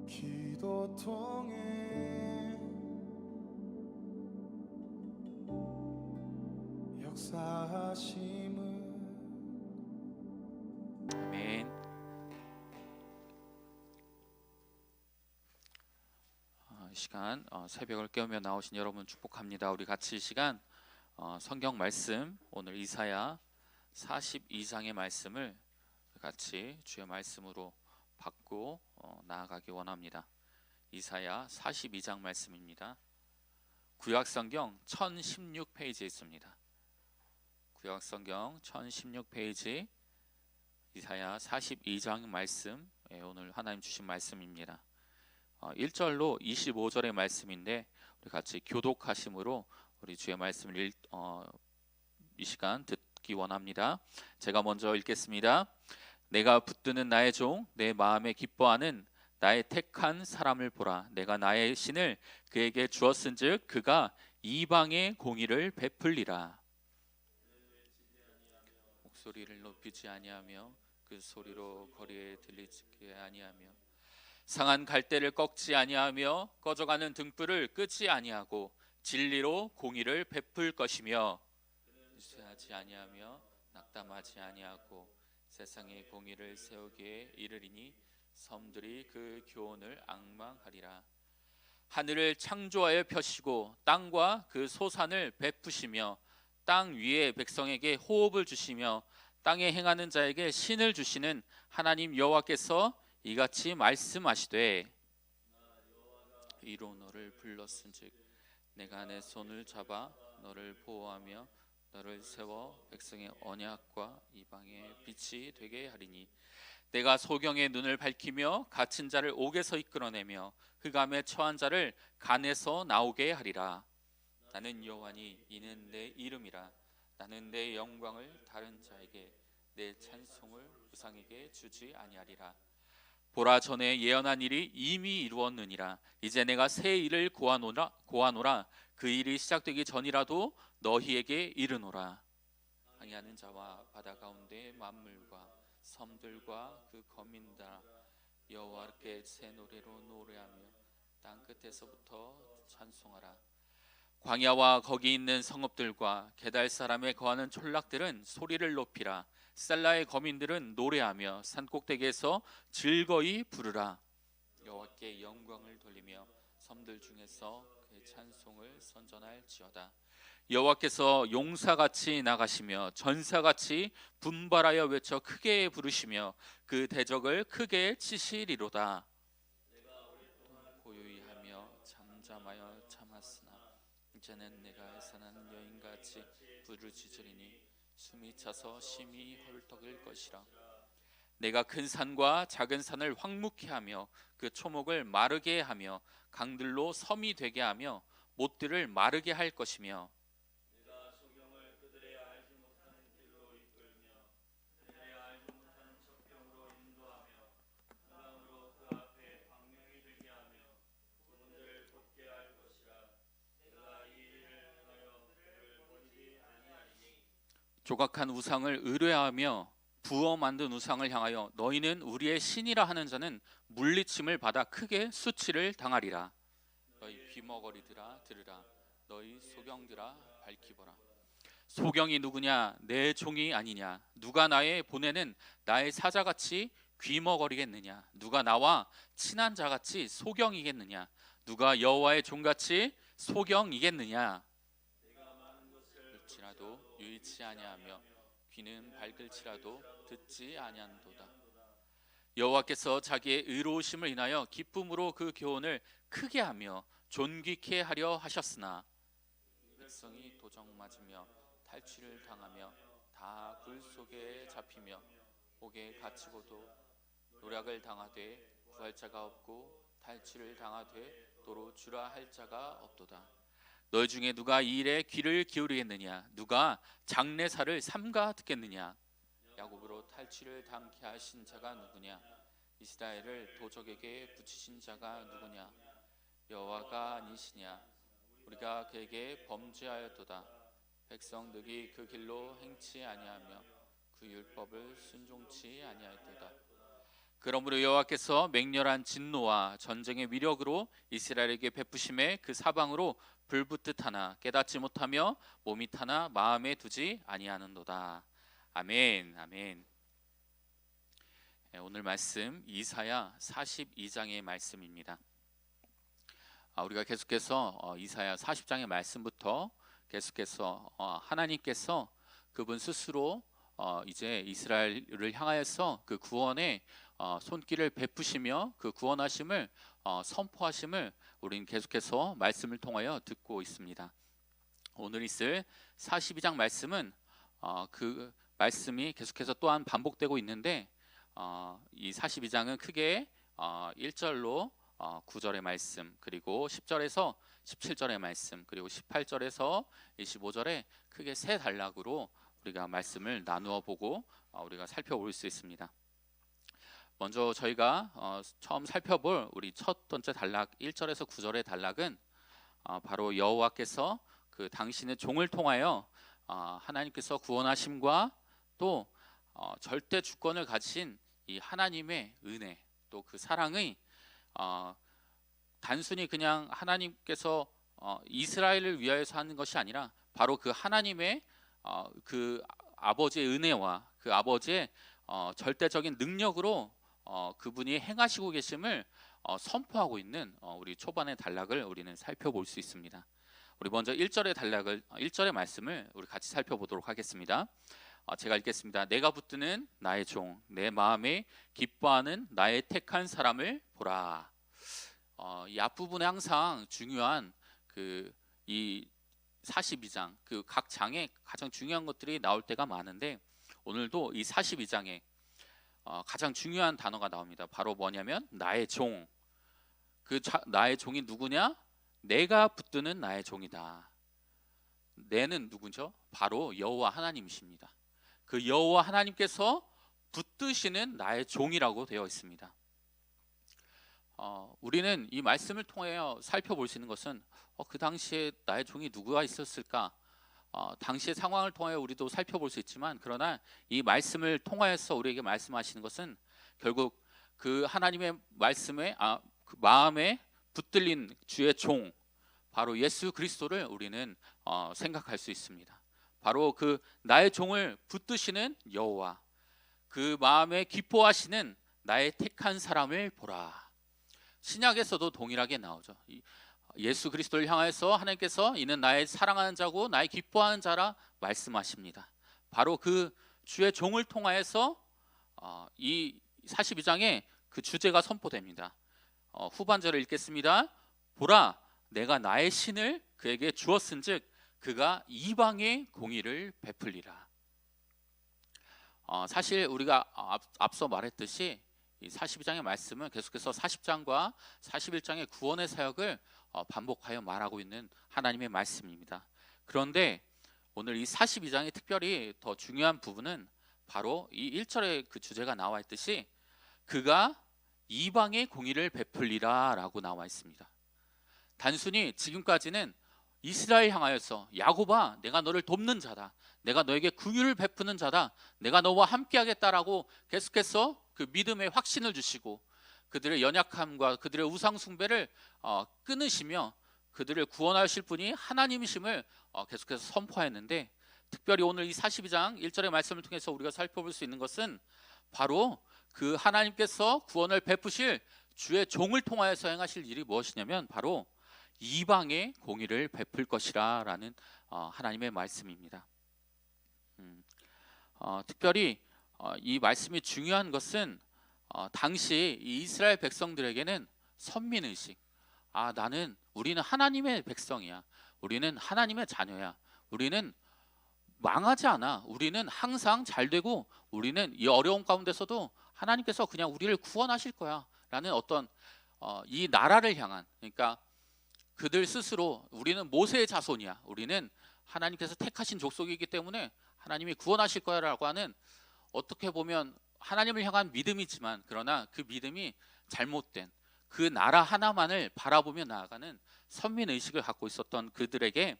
기도 통해 역사하심을. 아멘. 이 시간 새벽을 깨우며 나오신 여러분 축복합니다. 우리 같이 이 시간 성경 말씀, 오늘 이사야 42장의 말씀을 같이 주의 말씀으로 받고 나아가기 원합니다. 이사야 42장 말씀입니다. 구약성경 1016페이지에 있습니다. 구약성경 1016페이지 이사야 42장 말씀, 오늘 하나님 주신 말씀입니다. 1절로 25절의 말씀인데 우리 같이 교독하심으로 우리 주의 말씀을 이 시간 듣기 원합니다. 제가 먼저 읽겠습니다. 내가 붙드는 나의 종, 내 마음에 기뻐하는 나의 택한 사람을 보라. 내가 나의 신을 그에게 주었은즉 그가 이방의 공의를 베풀리라. 목소리를 높이지 아니하며 그 소리로 거리에 들리지 아니하며 상한 갈대를 꺾지 아니하며 꺼져가는 등불을 끄지 아니하고 진리로 공의를 베풀 것이며 유죄하지 아니하며 낙담하지 아니하고 세상의 공의를 세우기에 이르리니 섬들이 그 교훈을 앙망하리라. 하늘을 창조하여 펴시고 땅과 그 소산을 베푸시며 땅 위에 백성에게 호흡을 주시며 땅에 행하는 자에게 신을 주시는 하나님 여호와께서 이같이 말씀하시되 이로 너를 불렀은즉 내가 내 손을 잡아 너를 보호하며 너를 세워 백성의 언약과 이방의 빛이 되게 하리니 내가 소경의 눈을 밝히며 갇힌 자를 옥에서 이끌어내며 흑암에 처한 자를 간에서 나오게 하리라. 나는 여호와니 이는 내 이름이라. 나는 내 영광을 다른 자에게 내 찬송을 우상에게 주지 아니하리라. 보라, 전에 예언한 일이 이미 이루었느니라. 이제 내가 새 일을 고하노라. 그 일이 시작되기 전이라도 너희에게 이르노라. 항해하는 자와 바다 가운데 만물과 섬들과 그 거민들아 여호와께 새 노래로 노래하며 땅 끝에서부터 찬송하라. 광야와 거기 있는 성읍들과 게달 사람의 거하는 촌락들은 소리를 높이라. 셀라의 거민들은 노래하며 산꼭대기에서 즐거이 부르라. 여호와께 영광을 돌리며 섬들 중에서 그의 찬송을 선전할지어다. 여호와께서 용사같이 나가시며 전사같이 분발하여 외쳐 크게 부르시며 그 대적을 크게 치시리로다. 고요히 하며 잠잠하여 참았으나 이제는 내가 해산하는 여인같이 부르짖으리니 숨이 차서 심히 헐떡일 것이라. 내가 큰 산과 작은 산을 황무케 하며 그 초목을 마르게 하며 강들로 섬이 되게 하며 못들을 마르게 할 것이며 내가 소경을 그들의 알지 못하는 길로 이끌며 그들의 알지 못하는 첩경으로 인도하며 사랑으로 그 앞에 방명이 되게 하며 그분들을 곧게 할 것이라. 내가 이 일을 행하여 그를 버리지 아니하리니 조각한 우상을 의뢰하며 부어 만든 우상을 향하여 너희는 우리의 신이라 하는 자는 물리침을 받아 크게 수치를 당하리라. 너희 귀머거리들아 들으라. 너희 소경들아 밝히보라. 소경이 누구냐? 내 종이 아니냐? 누가 나의 보내는 나의 사자같이 귀머거리겠느냐? 누가 나와 친한 자같이 소경이겠느냐? 누가 여호와의 종같이 소경이겠느냐? 들을지라도 유의치 아니하며 귀는 밝을지라도 듣지 아니한도다. 여호와께서 자기의 의로우심을 인하여 기쁨으로 그 교훈을 크게 하며 존귀케 하려 하셨으나 백성이 도적 맞으며 탈취를 당하며 다 굴 속에 잡히며 옥에 갇히고도 노략을 당하되 구할 자가 없고 탈취를 당하되 도로 주라 할 자가 없도다. 너희 중에 누가 이 일에 귀를 기울이겠느냐? 누가 장례사를 삼가 듣겠느냐? 야곱으로 탈취를 당케 하신 자가 누구냐? 이스라엘을 도적에게 붙이신 자가 누구냐? 여호와가 아니시냐? 우리가 그에게 범죄하였도다. 백성들이 그 길로 행치 아니하며 그 율법을 순종치 아니하였도다. 그러므로 여호와께서 맹렬한 진노와 전쟁의 위력으로 이스라엘에게 베푸심에 그 사방으로 불붙듯 하나 깨닫지 못하며 몸이 타나 마음에 두지 아니하는도다. 아멘. 아멘. 오늘 말씀 이사야 42장의 말씀입니다. 우리가 계속해서 이사야 40장의 말씀부터 계속해서 하나님께서 그분 스스로 이제 이스라엘을 향하여서 그 구원의 손길을 베푸시며 그 구원하심을 선포하심을 우리는 계속해서 말씀을 통하여 듣고 있습니다. 오늘 있을 42장 말씀은 그 말씀이 계속해서 또한 반복되고 있는데 이 42장은 크게 1절로 9절의 말씀, 그리고 10절에서 17절의 말씀, 그리고 18절에서 25절에 크게 세 단락으로 우리가 말씀을 나누어 보고 우리가 살펴볼 수 있습니다. 먼저 저희가 처음 살펴볼 우리 첫 번째 단락 1절에서 9절의 단락은 바로 여호와께서 그 당신의 종을 통하여 하나님께서 구원하심과 또 절대 주권을 가진 이 하나님의 은혜, 또 그 사랑의 단순히 그냥 하나님께서 이스라엘을 위하여서 하는 것이 아니라 바로 그 하나님의 그 아버지의 은혜와 그 아버지의 절대적인 능력으로 그분이 행하시고 계심을 선포하고 있는 우리 초반의 단락을 우리는 살펴볼 수 있습니다. 우리 먼저 1절의 말씀을 우리 같이 살펴보도록 하겠습니다. 제가 읽겠습니다. 내가 붙드는 나의 종, 내 마음에 기뻐하는 나의 택한 사람을 보라. 이 앞부분에 항상 중요한 이 42장 그 각 장에 가장 중요한 것들이 나올 때가 많은데 오늘도 이 42장에 가장 중요한 단어가 나옵니다. 바로 뭐냐면 나의 종. 나의 종이 누구냐? 내가 붙드는 나의 종이다. 내는 누구죠? 바로 여호와 하나님이십니다. 그 여호와 하나님께서 붙드시는 나의 종이라고 되어 있습니다. 우리는 이 말씀을 통하여 살펴볼 수 있는 것은 그 당시에 나의 종이 누구가 있었을까? 당시의 상황을 통하여 우리도 살펴볼 수 있지만 그러나 이 말씀을 통하여서 우리에게 말씀하시는 것은 결국 그 하나님의 말씀에 그 마음에 붙들린 주의 종 바로 예수 그리스도를 우리는 생각할 수 있습니다. 바로 그 나의 종을 붙드시는 여호와, 그 마음에 기뻐하시는 나의 택한 사람을 보라. 신약에서도 동일하게 나오죠. 예수 그리스도를 향해서 하나님께서 이는 나의 사랑하는 자고 나의 기뻐하는 자라 말씀하십니다. 바로 그 주의 종을 통하여서 이 42장에 그 주제가 선포됩니다. 후반절을 읽겠습니다. 보라, 내가 나의 신을 그에게 주었은즉 그가 이방의 공의를 베풀리라. 사실 우리가 앞서 말했듯이 이 42장의 말씀은 계속해서 40장과 41장의 구원의 사역을 반복하여 말하고 있는 하나님의 말씀입니다. 그런데 오늘 이 42장의 특별히 더 중요한 부분은 바로 이 1절에 그 주제가 나와 있듯이 그가 이방의 공의를 베풀리라 라고 나와 있습니다. 단순히 지금까지는 이스라엘 향하여서 야곱아 내가 너를 돕는 자다, 내가 너에게 긍휼을 베푸는 자다, 내가 너와 함께 하겠다라고 계속해서 그 믿음의 확신을 주시고 그들의 연약함과 그들의 우상 숭배를 끊으시며 그들을 구원하실 분이 하나님이심을 계속해서 선포했는데 특별히 오늘 이 42장 1절의 말씀을 통해서 우리가 살펴볼 수 있는 것은 바로 그 하나님께서 구원을 베푸실 주의 종을 통하여서 행하실 일이 무엇이냐면 바로 이방의 공의를 베풀 것이라 라는 하나님의 말씀입니다. 특별히 이 말씀이 중요한 것은 당시 이 이스라엘 백성들에게는 선민의식, 우리는 하나님의 백성이야, 우리는 하나님의 자녀야, 우리는 망하지 않아, 우리는 항상 잘되고 우리는 이 어려운 가운데서도 하나님께서 그냥 우리를 구원하실 거야 라는 어떤 이 나라를 향한, 그러니까 그들 스스로 우리는 모세의 자손이야, 우리는 하나님께서 택하신 족속이기 때문에 하나님이 구원하실 거야 라고 하는 어떻게 보면 하나님을 향한 믿음이지만 그러나 그 믿음이 잘못된 그 나라 하나만을 바라보며 나아가는 선민의식을 갖고 있었던 그들에게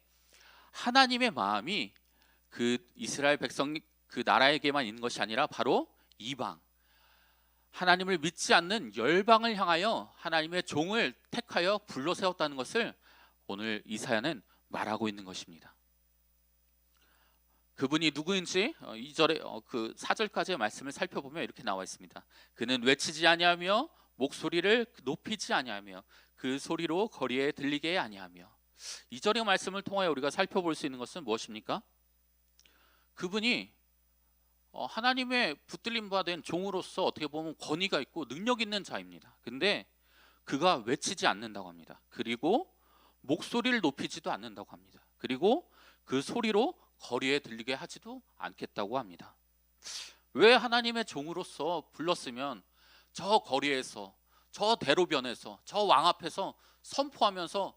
하나님의 마음이 그 이스라엘 백성 그 나라에게만 있는 것이 아니라 바로 이방, 하나님을 믿지 않는 열방을 향하여 하나님의 종을 택하여 불러 세웠다는 것을 오늘 이사야는 말하고 있는 것입니다. 그분이 누구인지 2절에 그 4절까지의 말씀을 살펴보면 이렇게 나와 있습니다. 그는 외치지 아니하며 목소리를 높이지 아니하며 그 소리로 거리에 들리게 아니하며. 2절의 말씀을 통하여 우리가 살펴볼 수 있는 것은 무엇입니까? 그분이 하나님의 붙들림 받은 종으로서 어떻게 보면 권위가 있고 능력 있는 자입니다. 근데 그가 외치지 않는다고 합니다. 그리고 목소리를 높이지도 않는다고 합니다. 그리고 그 소리로 거리에 들리게 하지도 않겠다고 합니다. 왜 하나님의 종으로서 불렀으면 저 거리에서, 저 대로변에서, 저 왕 앞에서 선포하면서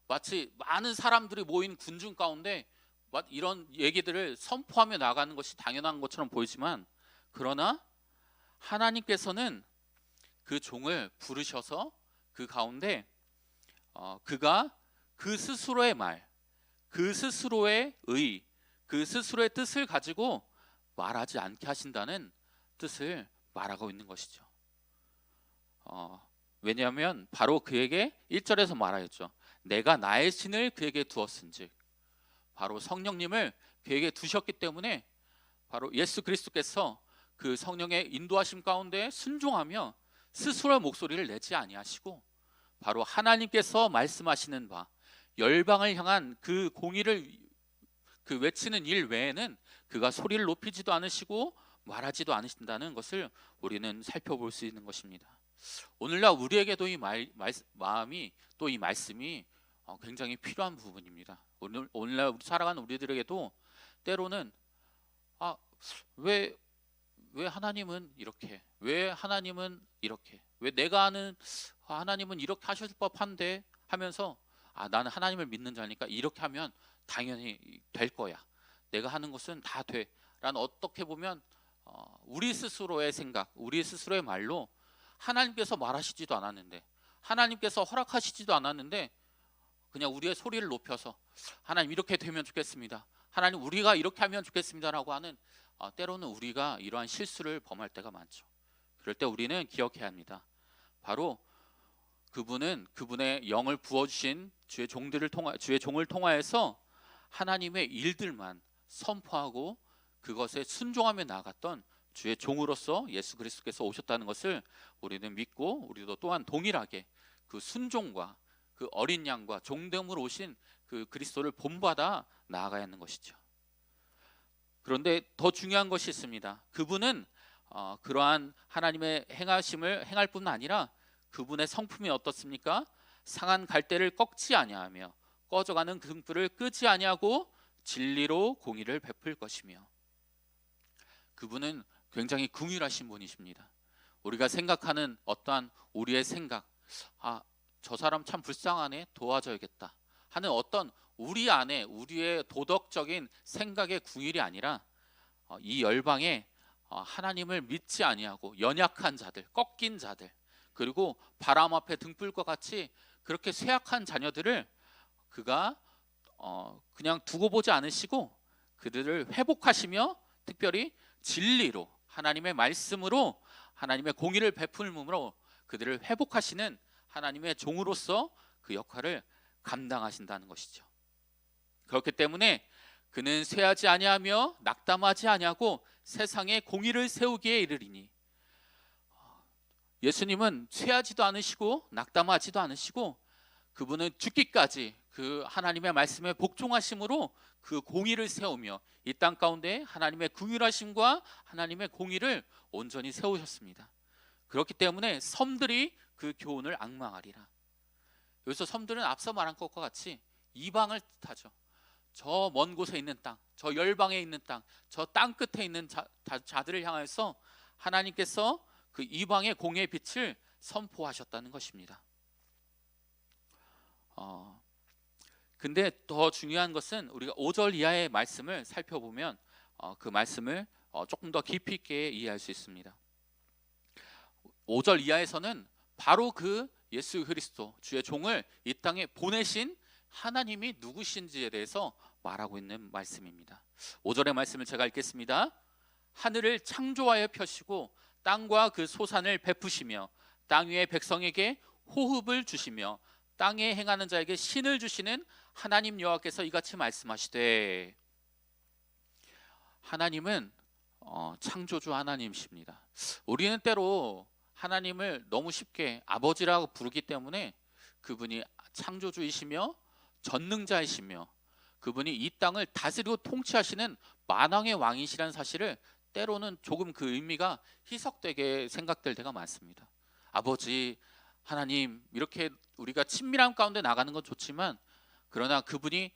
마치 많은 사람들이 모인 군중 가운데 이런 얘기들을 선포하며 나가는 것이 당연한 것처럼 보이지만, 그러나 하나님께서는 그 종을 부르셔서 그 가운데 그가 그 스스로의 말, 그 스스로의 의, 그 스스로의 뜻을 가지고 말하지 않게 하신다는 뜻을 말하고 있는 것이죠. 왜냐하면 바로 그에게 1절에서 말하였죠. 내가 나의 신을 그에게 두었은즉, 바로 성령님을 그에게 두셨기 때문에 바로 예수 그리스도께서 그 성령의 인도하심 가운데 순종하며 스스로의 목소리를 내지 아니하시고 바로 하나님께서 말씀하시는 바 열방을 향한 그 공의를 그 외치는 일 외에는 그가 소리를 높이지도 않으시고 말하지도 않으신다는 것을 우리는 살펴볼 수 있는 것입니다. 오늘날 우리에게도 이 마음이 또 이 말씀이 굉장히 필요한 부분입니다. 오늘날 살아가는 우리들에게도 때로는 왜 하나님은 이렇게, 왜 하나님은 이렇게, 왜 내가 아는 하나님은 이렇게 하실 법한데 하면서 나는 하나님을 믿는 자니까 이렇게 하면 당연히 될 거야, 내가 하는 것은 다 돼 라는, 어떻게 보면 우리 스스로의 생각, 우리 스스로의 말로 하나님께서 말하시지도 않았는데, 하나님께서 허락하시지도 않았는데 그냥 우리의 소리를 높여서 하나님 이렇게 되면 좋겠습니다, 하나님 우리가 이렇게 하면 좋겠습니다 라고 하는, 때로는 우리가 이러한 실수를 범할 때가 많죠. 그럴 때 우리는 기억해야 합니다. 바로 그분은 그분의 영을 부어주신 주의 종을 통하여서 하나님의 일들만 선포하고 그것에 순종하며 나아갔던 주의 종으로서 예수 그리스도께서 오셨다는 것을 우리는 믿고, 우리도 또한 동일하게 그 순종과 그 어린 양과 종됨으로 오신 그 그리스도를 본받아 나아가야 하는 것이죠. 그런데 더 중요한 것이 있습니다. 그분은 그러한 하나님의 행하심을 행할 뿐 아니라 그분의 성품이 어떻습니까? 상한 갈대를 꺾지 아니하며 꺼져가는 등불을 끄지 아니하고 진리로 공의를 베풀 것이며. 그분은 굉장히 긍휼하신 분이십니다. 우리가 생각하는 어떠한 우리의 생각, 저 사람 참 불쌍하네, 도와줘야겠다 하는 어떤 우리 안에 우리의 도덕적인 생각의 긍휼이 아니라 이 열방에 하나님을 믿지 아니하고 연약한 자들, 꺾인 자들, 그리고 바람 앞에 등불과 같이 그렇게 쇠약한 자녀들을 그가 그냥 두고 보지 않으시고 그들을 회복하시며 특별히 진리로, 하나님의 말씀으로, 하나님의 공의를 베풀므로 그들을 회복하시는 하나님의 종으로서 그 역할을 감당하신다는 것이죠. 그렇기 때문에 그는 쇠하지 아니하며 낙담하지 아니하고 세상에 공의를 세우기에 이르리니, 예수님은 쇠하지도 않으시고 낙담하지도 않으시고 그분은 죽기까지 그 하나님의 말씀에 복종하심으로 그 공의를 세우며 이 땅 가운데 하나님의 긍휼하심과 하나님의 공의를 온전히 세우셨습니다. 그렇기 때문에 섬들이 그 교훈을 앙망하리라. 여기서 섬들은 앞서 말한 것과 같이 이방을 뜻하죠. 저 먼 곳에 있는 땅, 저 열방에 있는 땅, 저 땅 끝에 있는 자들을 향해서 하나님께서 그 이방의 공의의 빛을 선포하셨다는 것입니다. 근데 더 중요한 것은 우리가 5절 이하의 말씀을 살펴보면 그 말씀을 조금 더 깊이 있게 이해할 수 있습니다. 5절 이하에서는 바로 그 예수 그리스도 주의 종을 이 땅에 보내신 하나님이 누구신지에 대해서 말하고 있는 말씀입니다. 5절의 말씀을 제가 읽겠습니다. 하늘을 창조하여 펴시고 땅과 그 소산을 베푸시며 땅 위의 백성에게 호흡을 주시며 땅에 행하는 자에게 신을 주시는 하나님 여호와께서 이같이 말씀하시되. 하나님은 창조주 하나님이십니다. 우리는 때로 하나님을 너무 쉽게 아버지라고 부르기 때문에 그분이 창조주이시며 전능자이시며 그분이 이 땅을 다스리고 통치하시는 만왕의 왕이시라는 사실을 때로는 조금 그 의미가 희석되게 생각될 때가 많습니다. 아버지 하나님 이렇게 우리가 친밀함 가운데 나가는 건 좋지만, 그러나 그분이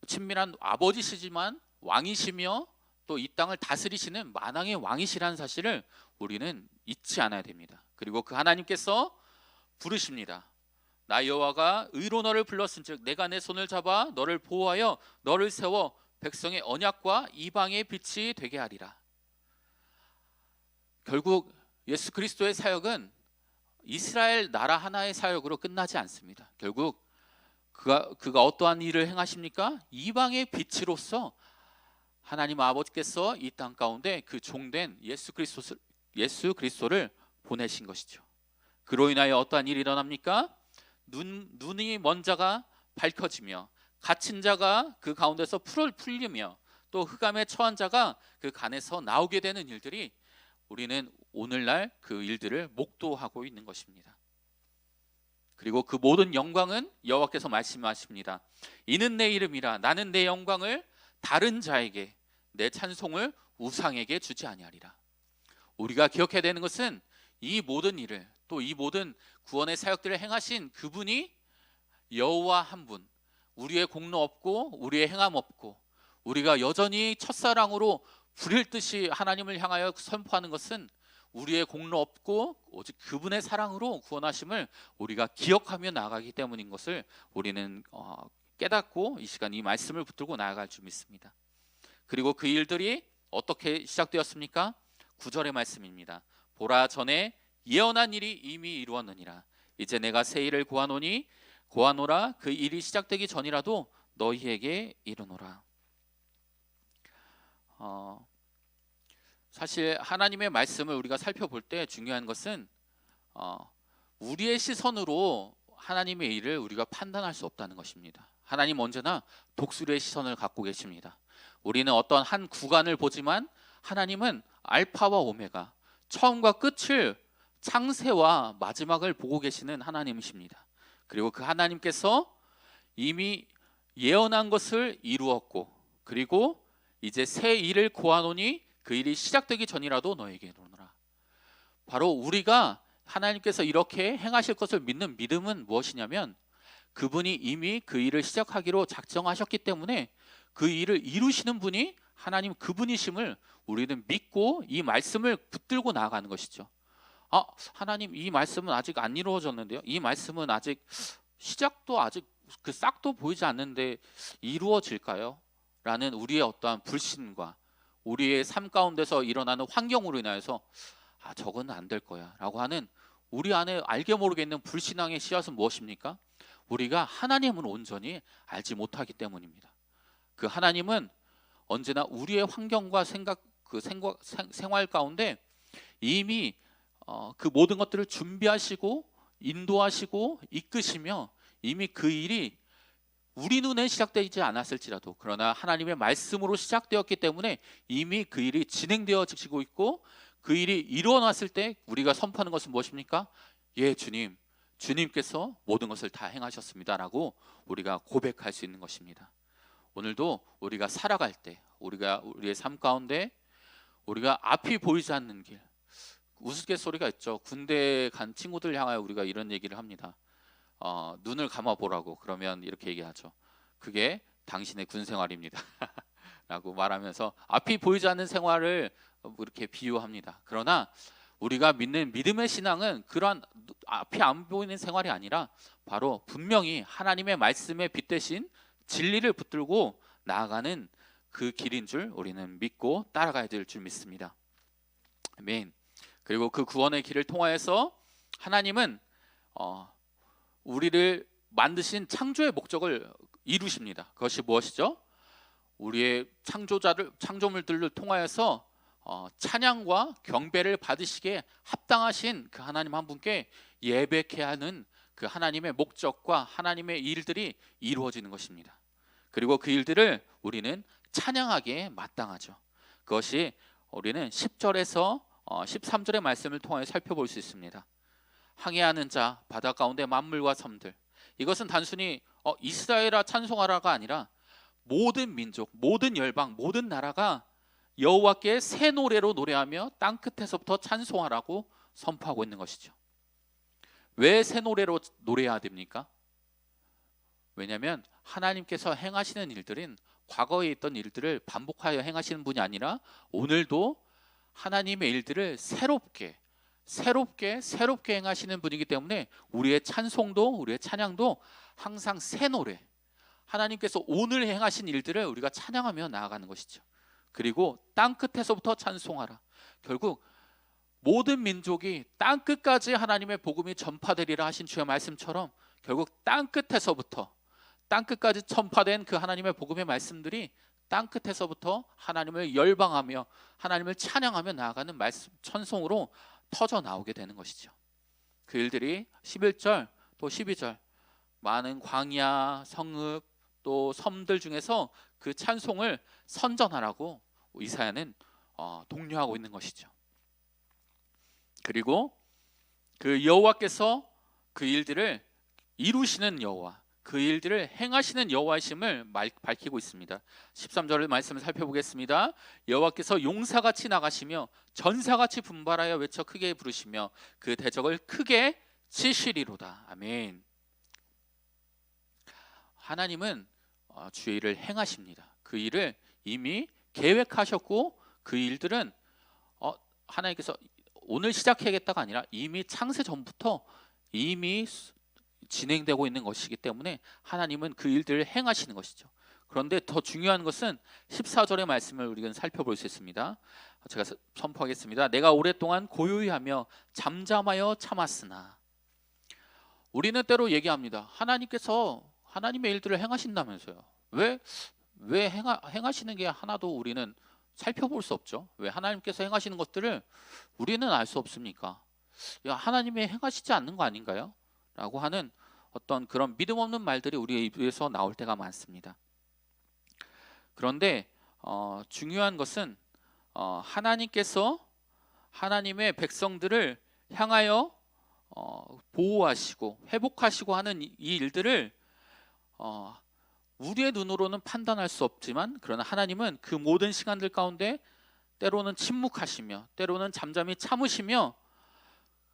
친밀한 아버지시지만 왕이시며 또 이 땅을 다스리시는 만왕의 왕이시라는 사실을 우리는 잊지 않아야 됩니다. 그리고 그 하나님께서 부르십니다. 나 여호와가 의로 너를 불렀은즉 내가 내 손을 잡아 너를 보호하여 너를 세워 백성의 언약과 이방의 빛이 되게 하리라. 결국 예수 그리스도의 사역은 이스라엘 나라 하나의 사역으로 끝나지 않습니다. 결국 그가 어떠한 일을 행하십니까? 이방의 빛으로서 하나님 아버지께서 이 땅 가운데 그 종된 예수 그리스도를 보내신 것이죠. 그로 인하여 어떠한 일이 일어납니까? 눈이 먼 자가 밝혀지며 갇힌 자가 그 가운데서 풀리며 또 흑암에 처한 자가 그 간에서 나오게 되는 일들이 우리는 오늘날 그 일들을 목도하고 있는 것입니다. 그리고 그 모든 영광은 여호와께서 말씀하십니다. 이는 내 이름이라 나는 내 영광을 다른 자에게 내 찬송을 우상에게 주지 아니하리라. 우리가 기억해야 되는 것은 이 모든 일을 또 이 모든 구원의 사역들을 행하신 그분이 여호와 한 분, 우리의 공로 없고 우리의 행함 없고 우리가 여전히 첫사랑으로 불일 듯이 하나님을 향하여 선포하는 것은 우리의 공로 없고 오직 그분의 사랑으로 구원하심을 우리가 기억하며 나아가기 때문인 것을 우리는 깨닫고 이 시간 이 말씀을 붙들고 나아갈 줄 믿습니다. 그리고 그 일들이 어떻게 시작되었습니까? 9절의 말씀입니다. 보라 전에 예언한 일이 이미 이루었느니라. 이제 내가 새 일을 고하노라. 그 일이 시작되기 전이라도 너희에게 이르노라. 사실 하나님의 말씀을 우리가 살펴볼 때 중요한 것은 우리의 시선으로 하나님의 일을 우리가 판단할 수 없다는 것입니다. 하나님 언제나 독수리의 시선을 갖고 계십니다. 우리는 어떤 한 구간을 보지만 하나님은 알파와 오메가, 처음과 끝을, 창세와 마지막을 보고 계시는 하나님이십니다. 그리고 그 하나님께서 이미 예언한 것을 이루었고, 그리고 이제 새 일을 고하노니 그 일이 시작되기 전이라도 너에게 이르노라. 바로 우리가 하나님께서 이렇게 행하실 것을 믿는 믿음은 무엇이냐면, 그분이 이미 그 일을 시작하기로 작정하셨기 때문에 그 일을 이루시는 분이 하나님 그분이심을 우리는 믿고 이 말씀을 붙들고 나아가는 것이죠. 하나님 이 말씀은 아직 안 이루어졌는데요. 이 말씀은 아직 시작도 아직 그 싹도 보이지 않는데 이루어질까요? 라는 우리의 어떠한 불신과 우리의 삶 가운데서 일어나는 환경으로 인하여서 저건 안 될 거야 라고 하는 우리 안에 알게 모르게 있는 불신앙의 씨앗은 무엇입니까? 우리가 하나님을 온전히 알지 못하기 때문입니다. 그 하나님은 언제나 우리의 환경과 생활 가운데 이미 그 모든 것들을 준비하시고 인도하시고 이끄시며 이미 그 일이 우리 눈에 시작되지 않았을지라도 그러나 하나님의 말씀으로 시작되었기 때문에 이미 그 일이 진행되어지고 있고 그 일이 이루어났을 때 우리가 선포하는 것은 무엇입니까? 예, 주님께서 모든 것을 다 행하셨습니다 라고 우리가 고백할 수 있는 것입니다. 오늘도 우리가 살아갈 때 우리의 삶 가운데 우리가 앞이 보이지 않는 길, 우스갯소리가 있죠. 군대 간 친구들 향하여 우리가 이런 얘기를 합니다. 눈을 감아보라고. 그러면 이렇게 얘기하죠. 그게 당신의 군 생활입니다 라고 말하면서 앞이 보이지 않는 생활을 이렇게 비유합니다. 그러나 우리가 믿는 믿음의 신앙은 그러한 앞이 안 보이는 생활이 아니라 바로 분명히 하나님의 말씀에 빗대신 진리를 붙들고 나아가는 그 길인 줄 우리는 믿고 따라가야 될 줄 믿습니다. 아멘. 그리고 그 구원의 길을 통하여서 하나님은 우리를 만드신 창조의 목적을 이루십니다. 그것이 무엇이죠? 우리의 창조물들을 통하여서 찬양과 경배를 받으시기에 합당하신 그 하나님 한 분께 예배케 하는 그 하나님의 목적과 하나님의 일들이 이루어지는 것입니다. 그리고 그 일들을 우리는 찬양하기에 마땅하죠. 그것이 우리는 10절에서 13절의 말씀을 통하여 살펴볼 수 있습니다. 항해하는 자, 바다 가운데 만물과 섬들. 이것은 단순히 이스라엘아 찬송하라가 아니라 모든 민족, 모든 열방, 모든 나라가 여호와께 새 노래로 노래하며 땅끝에서부터 찬송하라고 선포하고 있는 것이죠. 왜 새 노래로 노래해야 됩니까? 왜냐하면 하나님께서 행하시는 일들은 과거에 있던 일들을 반복하여 행하시는 분이 아니라 오늘도 하나님의 일들을 새롭게 행하시는 분이기 때문에 우리의 찬송도 우리의 찬양도 항상 새 노래, 하나님께서 오늘 행하신 일들을 우리가 찬양하며 나아가는 것이죠. 그리고 땅끝에서부터 찬송하라. 결국 모든 민족이 땅끝까지 하나님의 복음이 전파되리라 하신 주의 말씀처럼 결국 땅끝까지 전파된 그 하나님의 복음의 말씀들이 땅끝에서부터 하나님을 열방하며 하나님을 찬양하며 나아가는 말씀 찬송으로 터져 나오게 되는 것이죠. 그 일들이 11절 또 12절 많은 광야, 성읍 또 섬들 중에서 그 찬송을 선전하라고 이사야는 독려하고 있는 것이죠. 그리고 그 여호와께서 그 일들을 이루시는 여호와, 그 일들을 행하시는 여호와이심을 밝히고 있습니다. 13절의 말씀을 살펴보겠습니다. 여호와께서 용사같이 나가시며 전사같이 분발하여 외쳐 크게 부르시며 그 대적을 크게 치시리로다. 아멘. 하나님은 주의 일을 행하십니다. 그 일을 이미 계획하셨고 그 일들은 하나님께서 오늘 시작해야겠다가 아니라 이미 창세 전부터 이미 진행되고 있는 것이기 때문에 하나님은 그 일들을 행하시는 것이죠. 그런데 더 중요한 것은 14절의 말씀을 우리는 살펴볼 수 있습니다. 제가 선포하겠습니다. 내가 오랫동안 고요히 하며 잠잠하여 참았으나. 우리는 때로 얘기합니다. 하나님께서 하나님의 일들을 행하신다면서요. 왜 행하시는 게 하나도 우리는 살펴볼 수 없죠. 왜 하나님께서 행하시는 것들을 우리는 알 수 없습니까? 하나님이 행하시지 않는 거 아닌가요? 라고 하는 어떤 그런 믿음 없는 말들이 우리의 입에서 나올 때가 많습니다. 그런데 중요한 것은 하나님께서 하나님의 백성들을 향하여 보호하시고 회복하시고 하는 이 일들을 우리의 눈으로는 판단할 수 없지만 그러나 하나님은 그 모든 시간들 가운데 때로는 침묵하시며 때로는 잠잠히 참으시며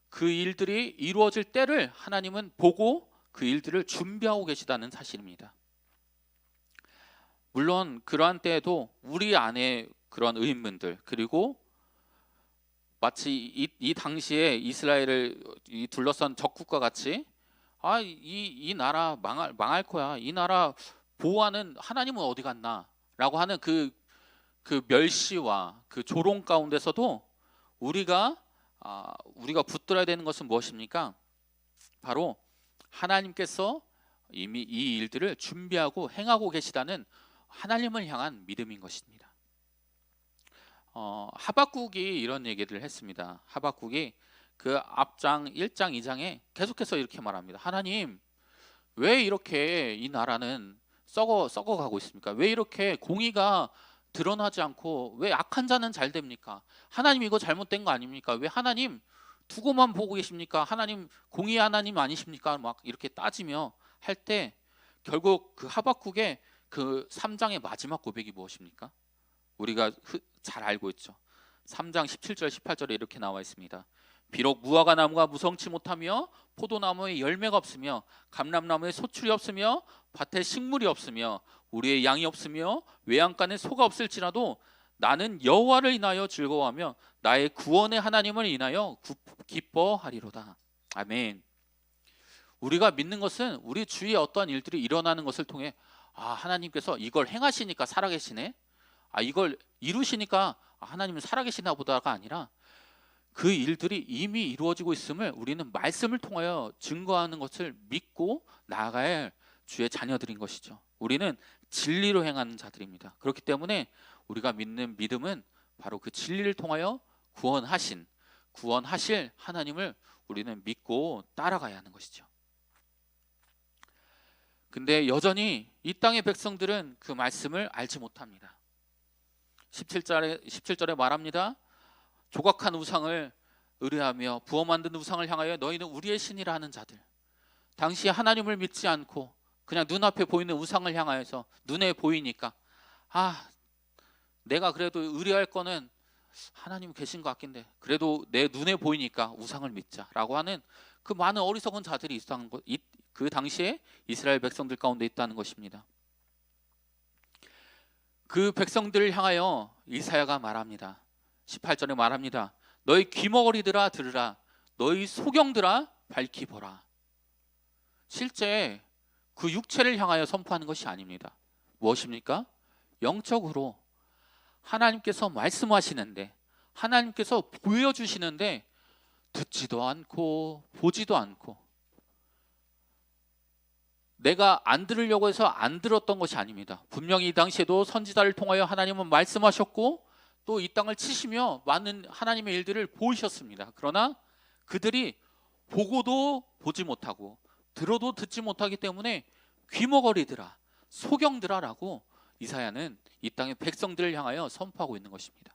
그 일들이 이루어질 때를 하나님은 보고 그 일들을 준비하고 계시다는 사실입니다. 물론 그러한 때에도 우리 안에 그런 의인분들 그리고 마치 이 당시에 이스라엘을 둘러싼 적국과 같이 이 나라 망할 거야. 이 나라 보호하는 하나님은 어디 갔나? 라고 하는 그 멸시와 그 조롱 가운데서도 우리가 붙들어야 되는 것은 무엇입니까? 바로 하나님께서 이미 이 일들을 준비하고 행하고 계시다는 하나님을 향한 믿음인 것입니다. 하박국이 이런 얘기를 했습니다. 하박국이 그 앞장 1장 2장에 계속해서 이렇게 말합니다. 하나님, 왜 이렇게 이 나라는 썩어가고 있습니까? 왜 이렇게 공의가 드러나지 않고 왜 악한 자는 잘 됩니까? 하나님 이거 잘못된 거 아닙니까? 왜 하나님 두고만 보고 계십니까? 하나님 공의 하나님 아니십니까? 막 이렇게 따지며 할 때 결국 그 하박국의 그 3장의 마지막 고백이 무엇입니까? 우리가 잘 알고 있죠. 3장 17절 18절에 이렇게 나와 있습니다. 비록 무화과 나무가 무성치 못하며 포도나무에 열매가 없으며 감람나무에 소출이 없으며 밭에 식물이 없으며 우리의 양이 없으며 외양간에 소가 없을지라도 나는 여호와를 인하여 즐거워하며 나의 구원의 하나님을 인하여 기뻐하리로다. 아멘. 우리가 믿는 것은 우리 주위에 어떠한 일들이 일어나는 것을 통해 하나님께서 이걸 행하시니까 살아계시네. 이걸 이루시니까 하나님은 살아계시나 보다가 아니라 그 일들이 이미 이루어지고 있음을 우리는 말씀을 통하여 증거하는 것을 믿고 나아가야 할 주의 자녀들인 것이죠. 우리는 진리로 행하는 자들입니다. 그렇기 때문에 우리가 믿는 믿음은 바로 그 진리를 통하여 구원하실 하나님을 우리는 믿고 따라가야 하는 것이죠. 근데 여전히 이 땅의 백성들은 그 말씀을 알지 못합니다. 17절에 말합니다. 조각한 우상을 의뢰하며 부어 만든 우상을 향하여 너희는 우리의 신이라 하는 자들. 당시 하나님을 믿지 않고 그냥 눈앞에 보이는 우상을 향하여서 눈에 보이니까 내가 그래도 의뢰할 거는 하나님 계신 것 같긴데 그래도 내 눈에 보이니까 우상을 믿자라고 하는 그 많은 어리석은 자들이 있었던 것, 그 당시에 이스라엘 백성들 가운데 있다는 것입니다. 그 백성들을 향하여 이사야가 말합니다. 18절에 말합니다. 너희 귀머거리들아 들으라, 너희 소경들아 밝히 보라. 실제 그 육체를 향하여 선포하는 것이 아닙니다. 무엇입니까? 영적으로 하나님께서 말씀하시는데, 하나님께서 보여주시는데 듣지도 않고 보지도 않고, 내가 안 들으려고 해서 안 들었던 것이 아닙니다. 분명히 이 당시에도 선지자를 통하여 하나님은 말씀하셨고 또 이 땅을 치시며 많은 하나님의 일들을 보이셨습니다. 그러나 그들이 보고도 보지 못하고 들어도 듣지 못하기 때문에 귀머거리들아, 소경들아라고 이사야는 이 땅의 백성들을 향하여 선포하고 있는 것입니다.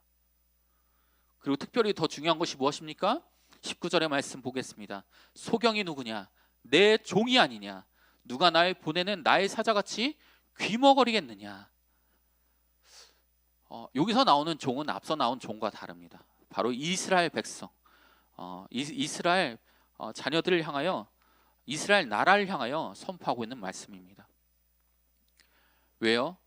그리고 특별히 더 중요한 것이 무엇입니까? 19절의 말씀 보겠습니다. 소경이 누구냐? 내 종이 아니냐? 누가 날 보내는 나의 사자같이 귀머거리겠느냐? 여기서 나오는 종은 앞서 나온 종과 다릅니다. 바로 이스라엘 백성, 이스라엘 자녀들을 향하여, 이스라엘 나라를 향하여 선포하고 있는 말씀입니다. 왜요?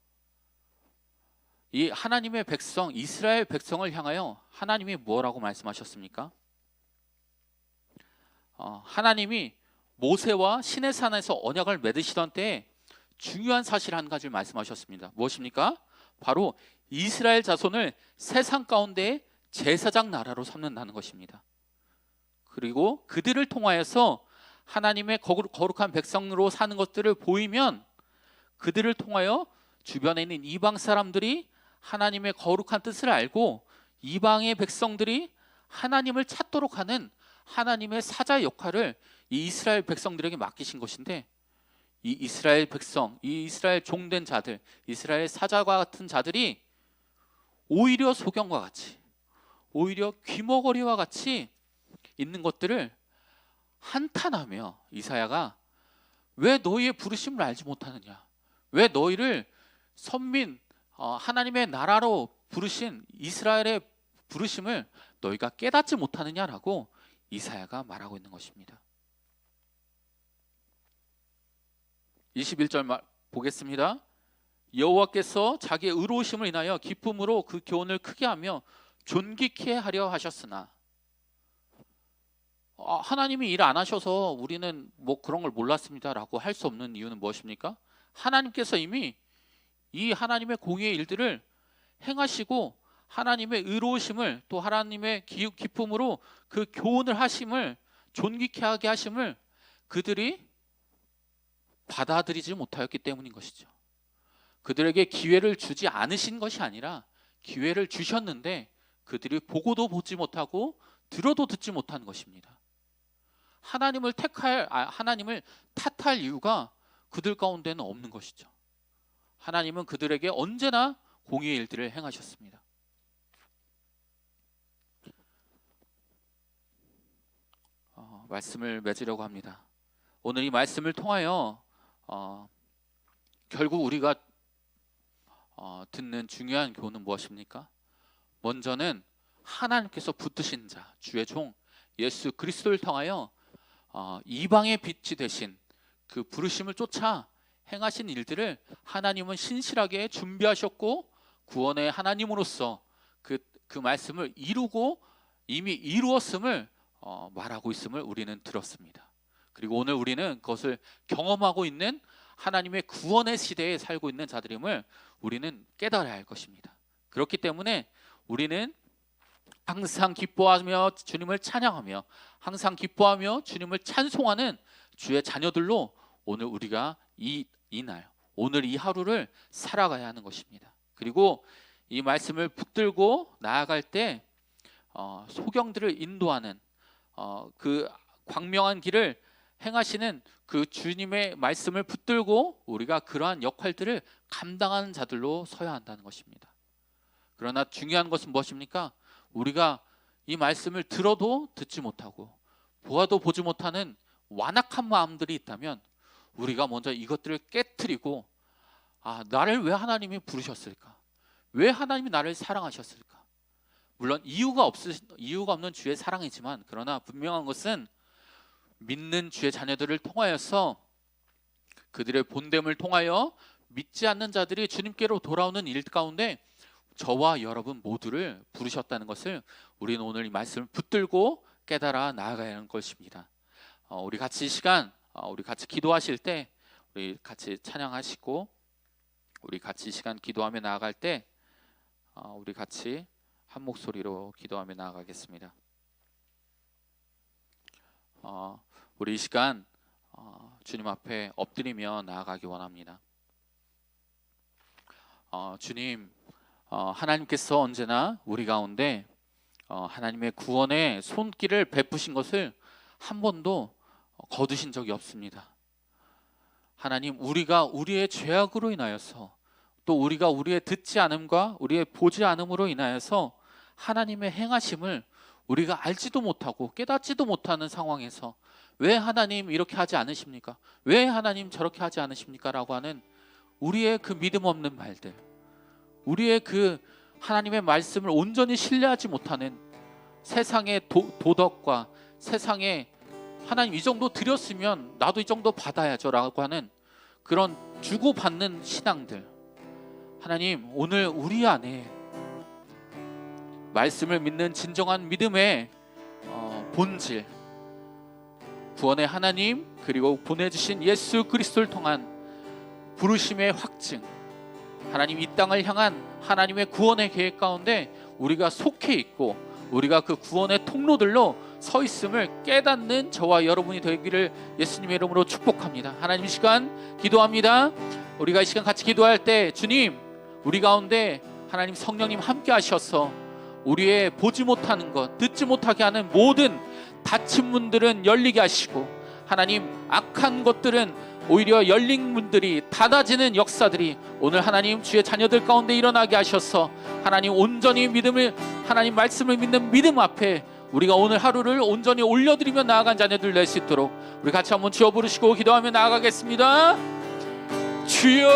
이 하나님의 백성, 이스라엘 백성을 향하여 하나님이 뭐라고 말씀하셨습니까? 하나님이 모세와 시내산에서 언약을 맺으시던 때에 중요한 사실 한 가지를 말씀하셨습니다. 무엇입니까? 바로 이스라엘 자손을 세상 가운데 제사장 나라로 삼는다는 것입니다. 그리고 그들을 통하여서 하나님의 거룩한 백성으로 사는 것들을 보이면 그들을 통하여 주변에 있는 이방 사람들이 하나님의 거룩한 뜻을 알고 이방의 백성들이 하나님을 찾도록 하는 하나님의 사자 역할을 이 이스라엘 백성들에게 맡기신 것인데, 이 이스라엘 백성, 이 이스라엘 종된 자들, 이스라엘 사자와 같은 자들이 오히려 소경과 같이, 오히려 귀머거리와 같이 있는 것들을 한탄하며 이사야가 왜 너희의 부르심을 알지 못하느냐, 왜 너희를 선민, 하나님의 나라로 부르신 이스라엘의 부르심을 너희가 깨닫지 못하느냐라고 이사야가 말하고 있는 것입니다. 21절 보겠습니다. 여호와께서 자기의 의로우심을 인하여 기쁨으로 그 교훈을 크게 하며 존귀케 하려 하셨으나, 하나님이 일 안 하셔서 우리는 뭐 그런 걸 몰랐습니다라고 할 수 없는 이유는 무엇입니까? 하나님께서 이미 이 하나님의 공의의 일들을 행하시고 하나님의 의로우심을, 또 하나님의 기쁨으로 그 교훈을 하심을, 존귀케 하게 하심을 그들이 받아들이지 못하였기 때문인 것이죠. 그들에게 기회를 주지 않으신 것이 아니라 기회를 주셨는데 그들이 보고도 보지 못하고 들어도 듣지 못한 것입니다. 하나님을 탓할 이유가 그들 가운데는 없는 것이죠. 하나님은 그들에게 언제나 공의의 일들을 행하셨습니다. 말씀을 맺으려고 합니다. 오늘 이 말씀을 통하여 결국 우리가 듣는 중요한 교훈은 무엇입니까? 먼저는 하나님께서 붙드신 자, 주의 종 예수 그리스도를 통하여 이방의 빛이 되신 그 부르심을 쫓아 행하신 일들을 하나님은 신실하게 준비하셨고 구원의 하나님으로서 그 말씀을 이루고 이미 이루었음을 말하고 있음을 우리는 들었습니다. 그리고 오늘 우리는 그것을 경험하고 있는 하나님의 구원의 시대에 살고 있는 자들임을 우리는 깨달아야 할 것입니다. 그렇기 때문에 우리는 항상 기뻐하며 주님을 찬양하며, 항상 기뻐하며 주님을 찬송하는 주의 자녀들로 오늘 우리가 이날, 오늘 이 하루를 살아가야 하는 것입니다. 그리고 이 말씀을 붙들고 나아갈 때 소경들을 인도하는 그 광명한 길을 행하시는 그 주님의 말씀을 붙들고 우리가 그러한 역할들을 감당하는 자들로 서야 한다는 것입니다. 그러나 중요한 것은 무엇입니까? 우리가 이 말씀을 들어도 듣지 못하고 보아도 보지 못하는 완악한 마음들이 있다면 우리가 먼저 이것들을 깨트리고 나를 왜 하나님이 부르셨을까? 왜 하나님이 나를 사랑하셨을까? 물론 이유가 없는 주의 사랑이지만, 그러나 분명한 것은 믿는 주의 자녀들을 통하여서 그들의 본됨을 통하여 믿지 않는 자들이 주님께로 돌아오는 일 가운데 저와 여러분 모두를 부르셨다는 것을 우리는 오늘 이 말씀을 붙들고 깨달아 나아가야 하는 것입니다. 우리 같이 이 시간 우리 같이 기도하실 때 우리 같이 찬양하시고 우리 같이 이 시간 기도하며 나아갈 때 우리 같이 한 목소리로 기도하며 나아가겠습니다. 우리 이 시간 주님 앞에 엎드리며 나아가기 원합니다. 주님, 하나님께서 언제나 우리 가운데 하나님의 구원의 손길을 베푸신 것을 한 번도 거두신 적이 없습니다. 하나님, 우리가 우리의 죄악으로 인하여서 또 우리가 우리의 듣지 않음과 우리의 보지 않음으로 인하여서 하나님의 행하심을 우리가 알지도 못하고 깨닫지도 못하는 상황에서 왜 하나님 이렇게 하지 않으십니까? 왜 하나님 저렇게 하지 않으십니까? 라고 하는 우리의 그 믿음 없는 말들, 우리의 그 하나님의 말씀을 온전히 신뢰하지 못하는 세상의 도덕과 세상의 하나님 이 정도 드렸으면 나도 이 정도 받아야죠 라고 하는 그런 주고받는 신앙들, 하나님 오늘 우리 안에 말씀을 믿는 진정한 믿음의 본질, 구원의 하나님 그리고 보내주신 예수 그리스도를 통한 부르심의 확증, 하나님 이 땅을 향한 하나님의 구원의 계획 가운데 우리가 속해 있고 우리가 그 구원의 통로들로 서 있음을 깨닫는 저와 여러분이 되기를 예수님의 이름으로 축복합니다. 하나님 이 시간 기도합니다. 우리가 이 시간 같이 기도할 때 주님, 우리 가운데 하나님 성령님 함께 하셔서 우리의 보지 못하는 것, 듣지 못하게 하는 모든 닫힌 문들은 열리게 하시고, 하나님 악한 것들은 오히려 열린 문들이 닫아지는 역사들이 오늘 하나님 주의 자녀들 가운데 일어나게 하셔서 하나님 온전히 믿음을, 하나님 말씀을 믿는 믿음 앞에 우리가 오늘 하루를 온전히 올려드리며 나아간 자녀들 될 수 있도록 우리 같이 한번 주여 부르시고 기도하며 나아가겠습니다. 주여,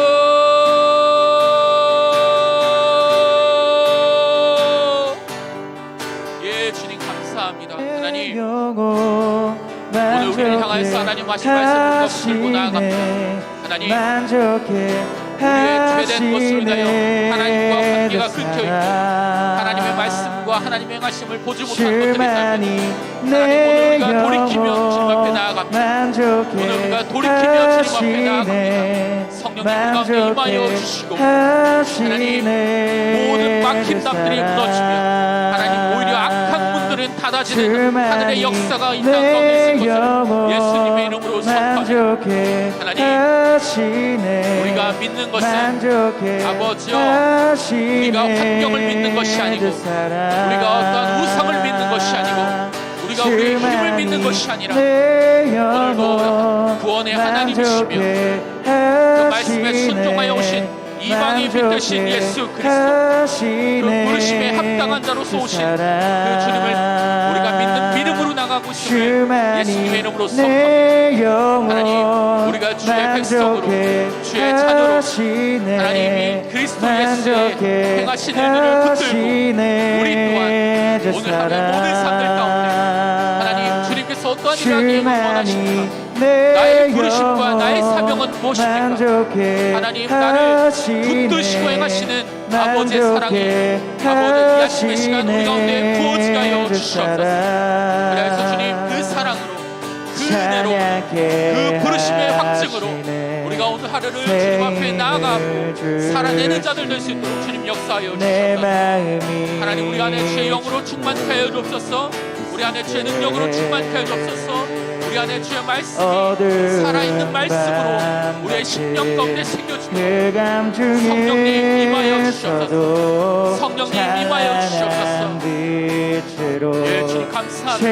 예 주님 감사합니다. 하나님 오늘 우리를 향하여서 하나님 하신 말씀을 붙들고 나아갑니다. 하나님 우리의 죄된 것으로 인하여 하나님과 관계가 끊겨있고 하나님의 말씀과 하나님의 행하심을 보지 못한 것들이 있다면 하나님 오늘 우리가 돌이키며 주님 앞에 나아갑니다. 오늘 우리가 돌이키며 주님 앞에 나아갑니다. 성령님 가운데 임하여 주시고 하나님 모든 막힌 담들이 무너지며 하나님 오히려 악한 문들은 닫아지는 하늘의 역사가 이 땅 가운데 있을 것을 예수님의 이름으로 선포합니다. 하나님 우리가 믿는 것은 아버지여 우리가 환경을 믿는 것이 아니고 우리가 어떠한 우상을 믿는 것이 아니고 우리가 우리의 힘을 믿는 것이 아니라 오늘도 구원의 하나님이시며 그 말씀에 순종하여 오신 이방이 빛되신 예수 그리스도, 그 부르심에 합당한 자로서 오신 그 주님을 우리가 믿는 믿음으로 나가고 있음을 예수님의 이름으로 선포합니다. 하나님 우리가 주의 백성으로 주의 자녀로 하나님이 그리스도 예수의 행하신 일들을 붙들고 우리 또한 오늘 하루의 모든 삶들 가운데 하나님 주님께서 어떠한 일을 하기를 원하십니까? 나의 부르심과 나의 사명은 무엇입니까? 하나님 나를 붙드시고 행하시는 아버지의 사랑이 아버지의 야심의 시간 우리 가운데 부어지게 하여 주시옵소서. 그래서 주님 그 사랑으로 그 은혜로 그 부르심의 확증으로 우리가 오늘 하루를 주님 앞에 나아가고 살아내는 자들 될 수 있도록 주님 역사하여 주시옵소서. 하나님 우리 안에 주의 영으로 충만케 하여 주옵소서. 우리 안에 주의 능력으로 충만케 하여 주옵소서. 우리 안에 주의 말씀이 살아있는 말씀으로 우리의 심령 가운데 새겨주며 성령님 임하여 주시옵소서. 성령님 임하여 주시옵소서. 예, 주님 감사합니다.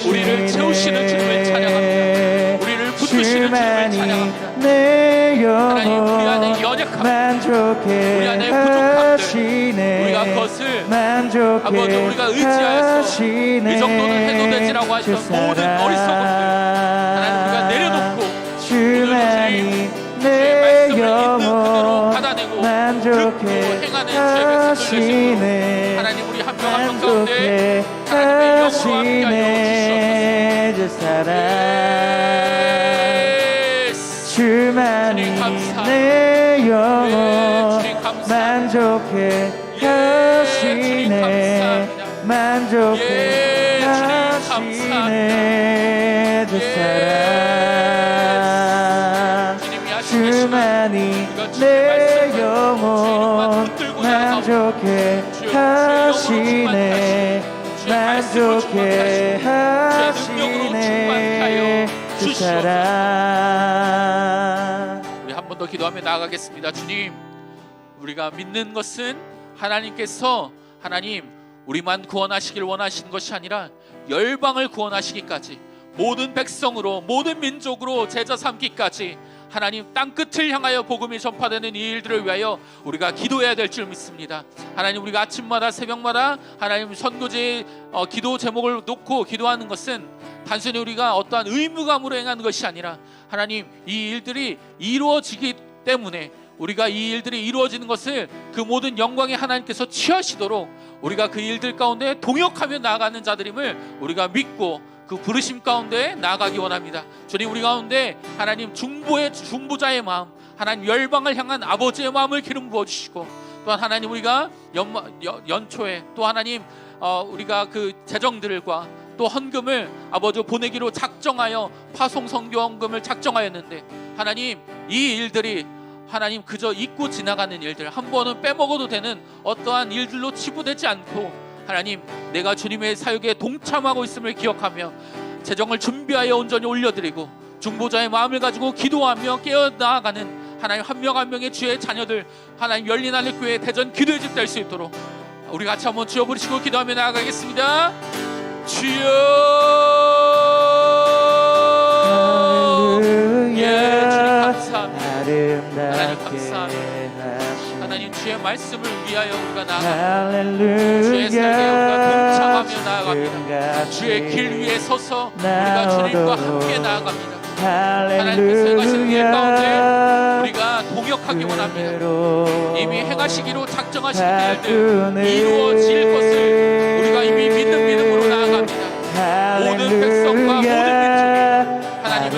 우리를 채우시는 주님을 찬양합니다. 우리를 붙드시는 주님을 찬양합니다. 하나님 우리 안에 연약함, 우리 안에 부족함들, 우리가 그것을 아버지 우리가 의지하여서 이 정도는 해도 되지라고 하셨던 모든 어리석음들 하나님 우리가 내려놓고 오늘도 주의 말씀을 있는 그대로 받아내고 듣고 행하는 주의 백성들 되시고 하나님 우리 한 명 한 명 가운데 하나님의 영으로 함께하여 주시옵소서. 주만이 내 영혼 만족해 하시네. 만족해 하시네. 주 사랑 주만이 내 영혼 만족해 하시네. 만족해 하시네. 주 사랑. 우리 한 번 더 기도하며 나아가겠습니다. 주님, 우리가 믿는 것은 하나님께서 우리만 구원하시길 원하시는 것이 아니라 열방을 구원하시기까지 모든 백성으로 모든 민족으로 제자 삼기까지 하나님 땅끝을 향하여 복음이 전파되는 이 일들을 위하여 우리가 기도해야 될 줄 믿습니다. 하나님 우리가 아침마다 새벽마다 하나님 선교제의 기도 제목을 놓고 기도하는 것은 단순히 우리가 어떠한 의무감으로 행하는 것이 아니라 하나님 이 일들이 이루어지기 때문에 우리가 이 일들이 이루어지는 것을 그 모든 영광이 하나님께서 취하시도록 우리가 그 일들 가운데 동역하며 나아가는 자들임을 우리가 믿고 그 부르심 가운데 나아가기 원합니다. 주님 우리 가운데 하나님 중보자의 마음, 하나님 열방을 향한 아버지의 마음을 기름 부어주시고 또한 하나님 우리가 연초에 또 하나님 우리가 그 재정들과 또 헌금을 아버지 보내기로 작정하여 파송 선교헌금을 작정하였는데 하나님 이 일들이 하나님 그저 잊고 지나가는 일들 한 번은 빼먹어도 되는 어떠한 일들로 치부되지 않고 하나님 내가 주님의 사역에 동참하고 있음을 기억하며 재정을 준비하여 온전히 올려드리고 중보자의 마음을 가지고 기도하며 깨어나가는 하나님 한 명 한 명의 주의 자녀들 하나님 열린 하늘 교회 대전 기도의 집 될 수 있도록 우리 같이 한번 주여 부르시고 기도하며 나아가겠습니다. 주여 예 주님 감사합니다. 하나님 감사합니다. 하나님 주의 말씀을 위하여 우리가 나아갑니다. 주의 사역에 우리가 동참하며 나아갑니다. 주의 길 위에 서서 우리가 주님과 함께 나아갑니다. 하나님께서 행하시는 일 가운데 우리가 동역하기 원합니다. 이미 행하시기로 작정하신 일들 이루어질 것을 우리가 이미 믿는 믿음으로 나아갑니다. 모든 백성과 모든 민족이 하나님을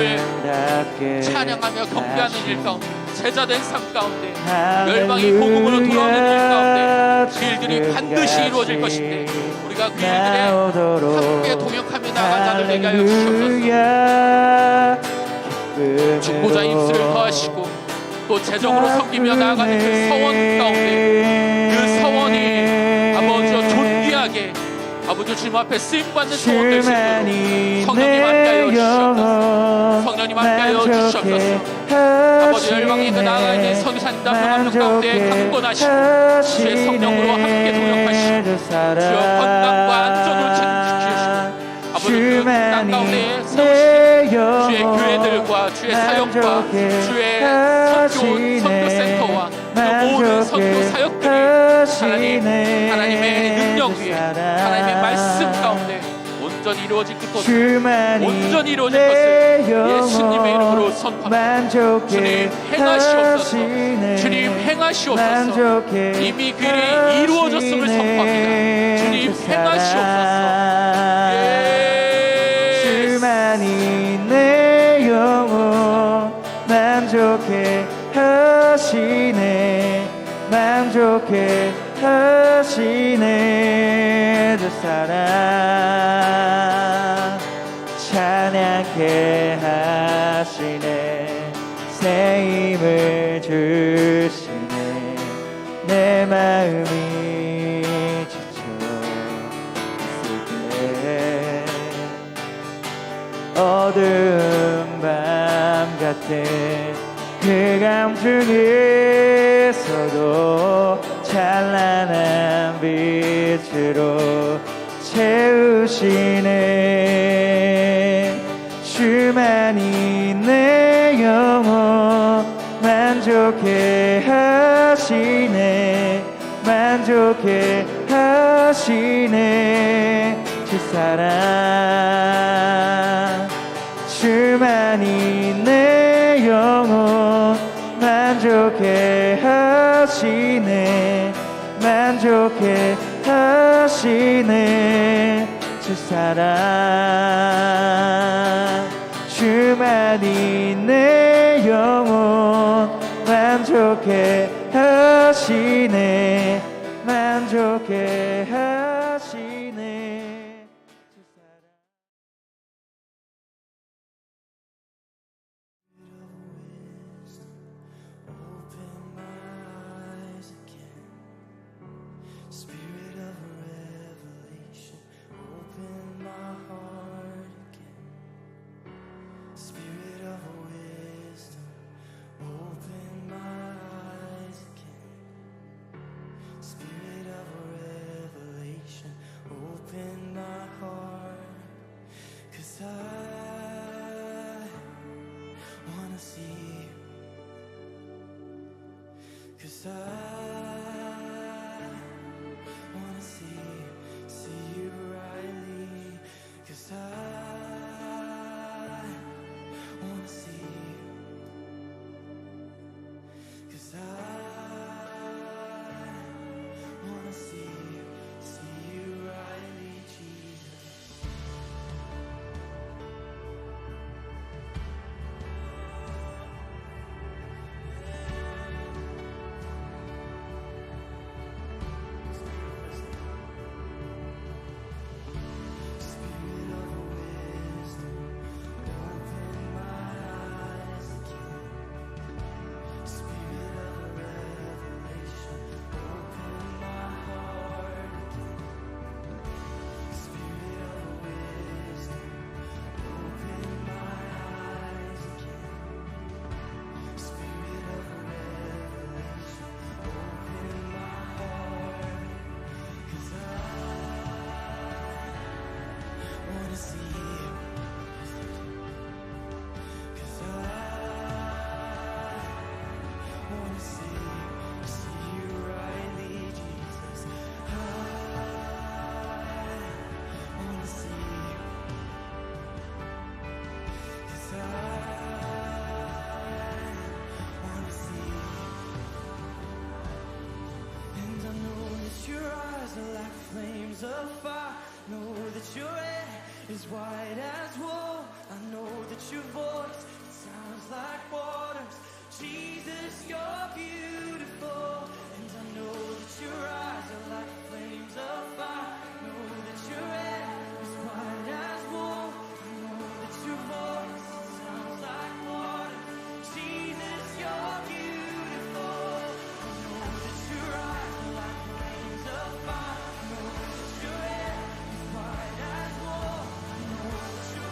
찬양하며 경배하는 일 가운데 제자된 삶 가운데 열방이 복음으로 돌아오는 일 가운데 그 일들이 반드시 이루어질 것인데 우리가 그 일들에 함께 동역하며 나아간 자들 되게 하여 주시옵소서. 중보자 입술을 더하시고 또 재정으로 섬기며 나아가는 그 서원 가운데 그 서원이 아버지와 존귀하게 아버지 주님 앞에 쓰임받는 서원 될 수 있도록 성령님 함께하여 주시옵소서. 성령님 함께하여 주시옵소서. 아버지 열방에 그 나아가는 선교사님들 한 명 가운데 강권하시고 주의 성령으로 함께 동역하시고 주여 건강과 안전으로 책임지시고 아버지 그 땅 가운데 세우시는 주의 교회들과 주의 사역과 주의 선교센터와 그 모든 선교 사역들이 하나님의 능력 위에 하나님의 말씀 가운데 온전히 이루어질 것을 온전히 이루어질 것을 예수님의 이름으로 선포합니다. 주님 행하시옵소서. 주님 행하시옵소서. 이미 그 일이 이루어졌음을 선포합니다. 주님 행하시옵소서. 주만이 내 영혼 만족해 하시네. 만족해 하시네. 주 사랑 찬양케 하시네. 새 힘을 주시네. 내 마음이 지쳐 있을 때 어두운 밤 같은 그 감중에서도 찬란한 빛으로 채우시네. 주만이 내 영혼 만족해 하시네. 만족해 하시네. 주 사랑 주만이 내 영혼 만족해 하시네. 만족해 하시네. 주 사랑 주만이 내 영혼 만족해 하시네. 만족해 하시네. 주 사랑 Open my eyes again. Spirit of revelation, open my heart again. Spirit of wisdom, open my eyes again. Spirit of revelation, open my heart. 'Cause I wanna see you. 'Cause I wanna see you rightly. 'Cause I wanna see you. 'Cause I wanna see you rightly, Jesus. Spirit of wisdom, open my eyes again. Spirit of revelation, open my heart again. Spirit of wisdom, open my eyes again. Spirit of revelation, open my heart. 'Cause I wanna see you. 'Cause I wanna see you rightly, Jesus. I wanna see you. 'Cause I wanna see you. And I know that your eyes are like flames of fire. Know that your hair is white as wool. I know that your voice sounds like waters. Jesus, you're beautiful. And I know that your eyes are like flames of fire. Know that your hair is white as wool. I know that your voice sounds like water. Jesus, you're beautiful. I know that your eyes are like flames of fire. I know that your hair is white as wool. I know that your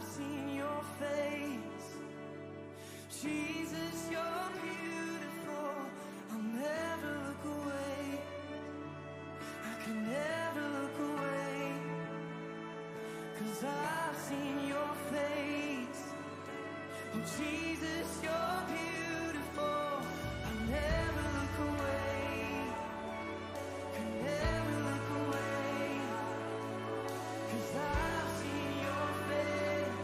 I've seen your face. Jesus, you're beautiful. I'll never look away. I can never look away. 'Cause I've seen your face. Oh, Jesus, you're beautiful. I'll never look away. Can never look away. 'Cause I've seen your face.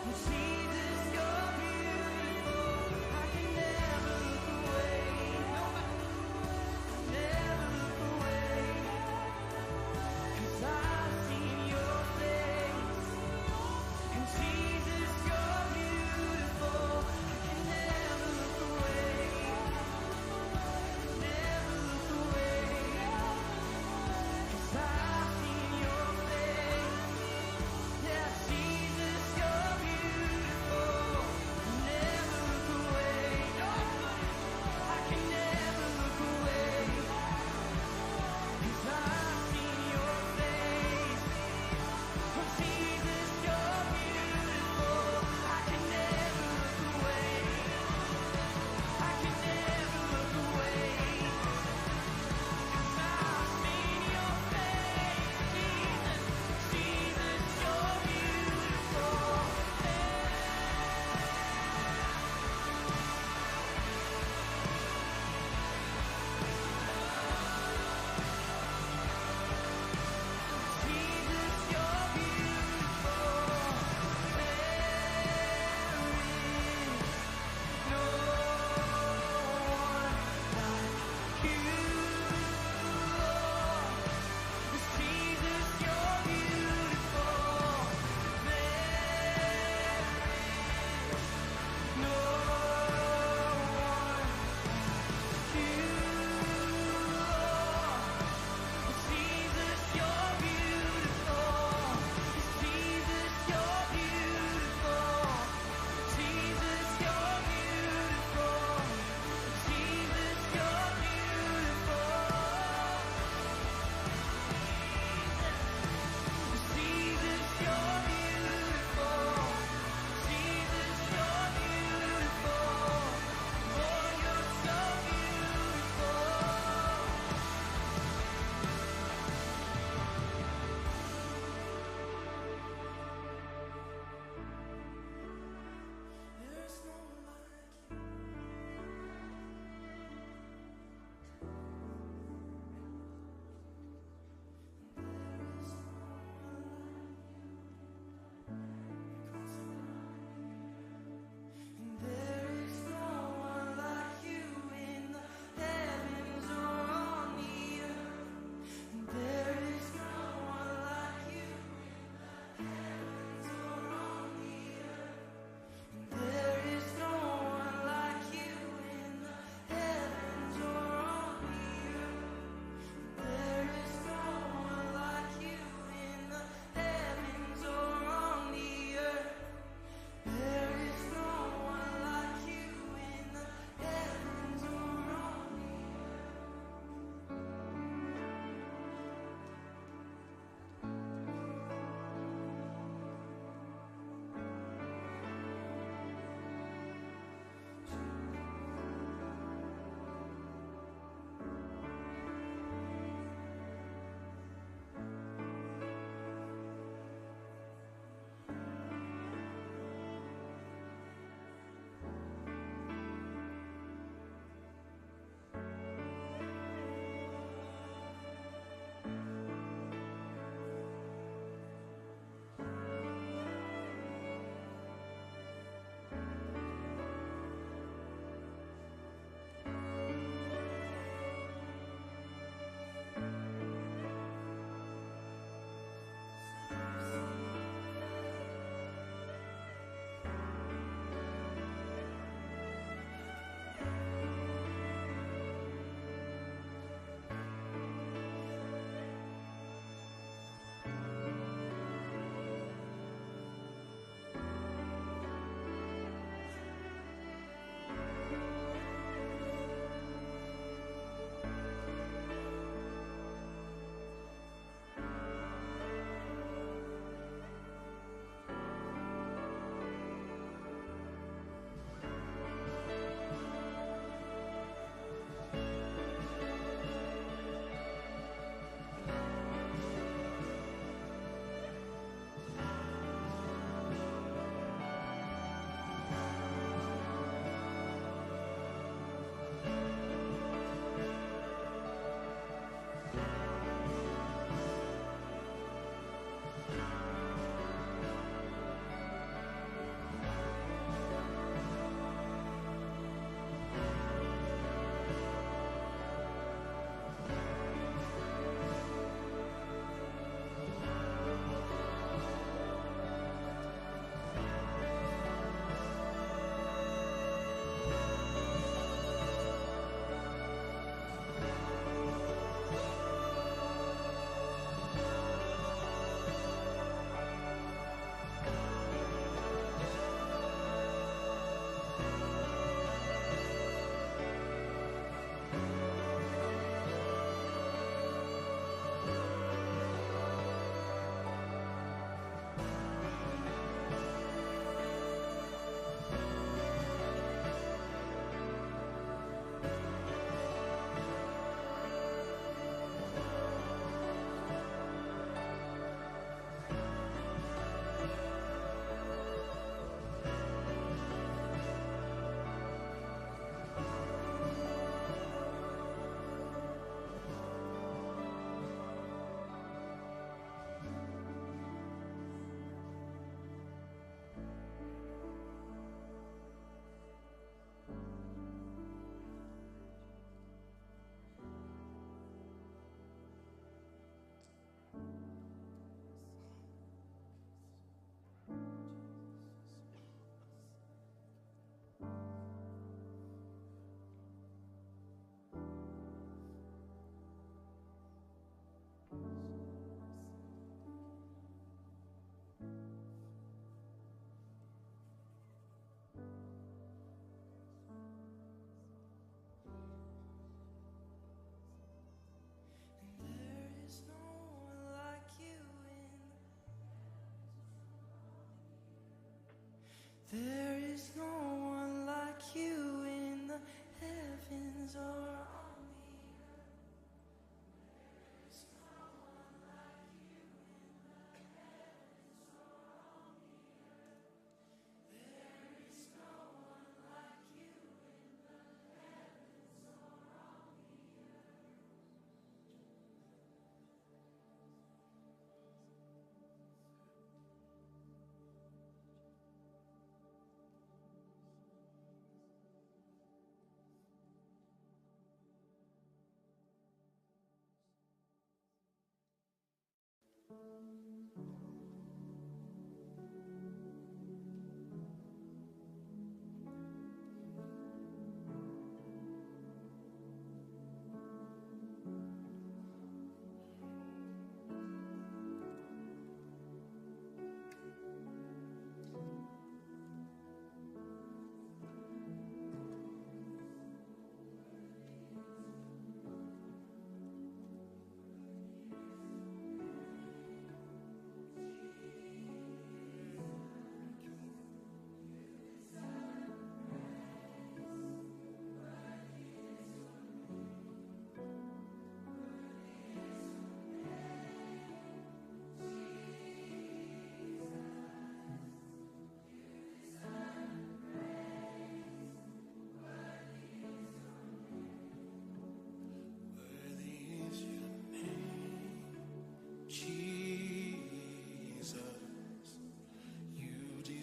Oh, Jesus, you're beautiful. I can never look away. Never look away. 'Cause I've seen your face. And Jesus, you're beautiful. I can never look away. Never look away. 'Cause I've seen your face. Yeah, Jesus, you're beautiful.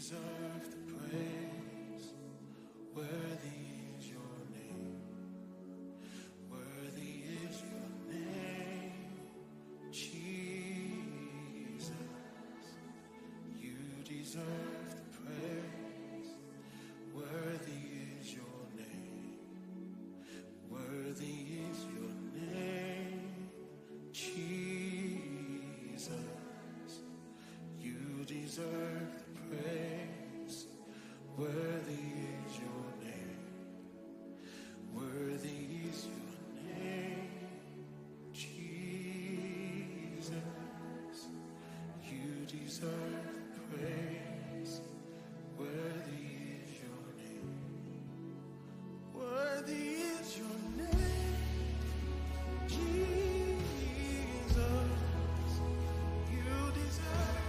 deserve the praise. Worthy is your name. Worthy is your name, Jesus. You deserve the praise. Worthy is your name. Worthy is your name, Jesus. You deserve the praise. Worthy is your name. Worthy is your name, Jesus. You deserve the praise. Worthy is your name. Worthy is your name, Jesus. You deserve.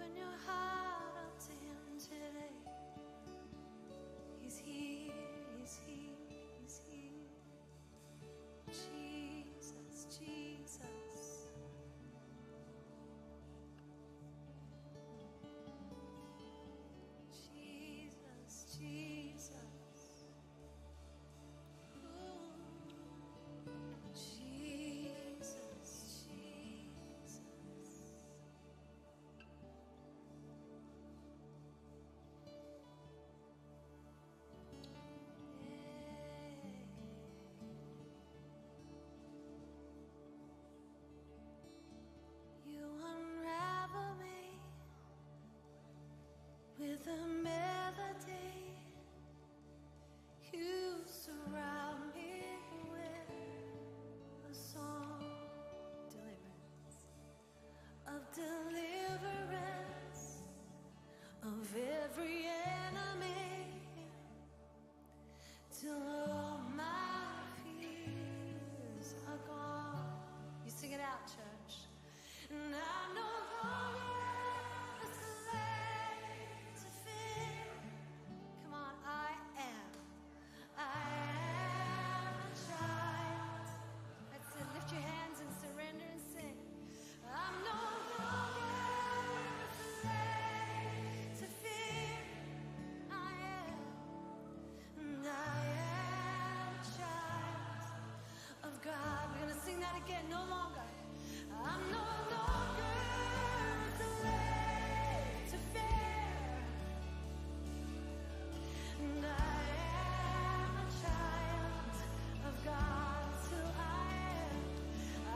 Open your heart up to Him today. He's here, He's here, He's here. Jesus, Jesus. Jesus, Jesus. Ooh. Jesus, Jesus. You unravel me with a melody. You surround me with a song of deliverance of every enemy, till all my fears are gone. You sing it out, church. And I no longer a slave to fear. Come on, I am a child. That's it. Lift your hands and surrender and sing. I'm no longer a slave to fear. I am, and I am a child of God. We're gonna sing that again. No longer. I'm no longer a slave to fear. And I am a child of God till I am.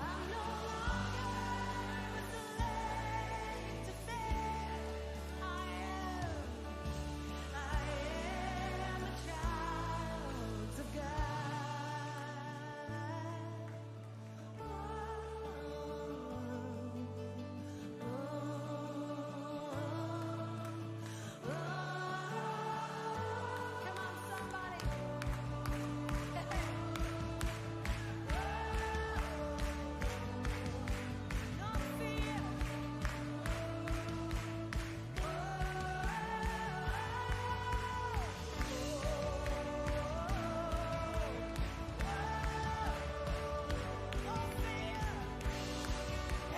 I'm no longer a slave to fear. I am a child of God. Come on, somebody. No fear. No fear.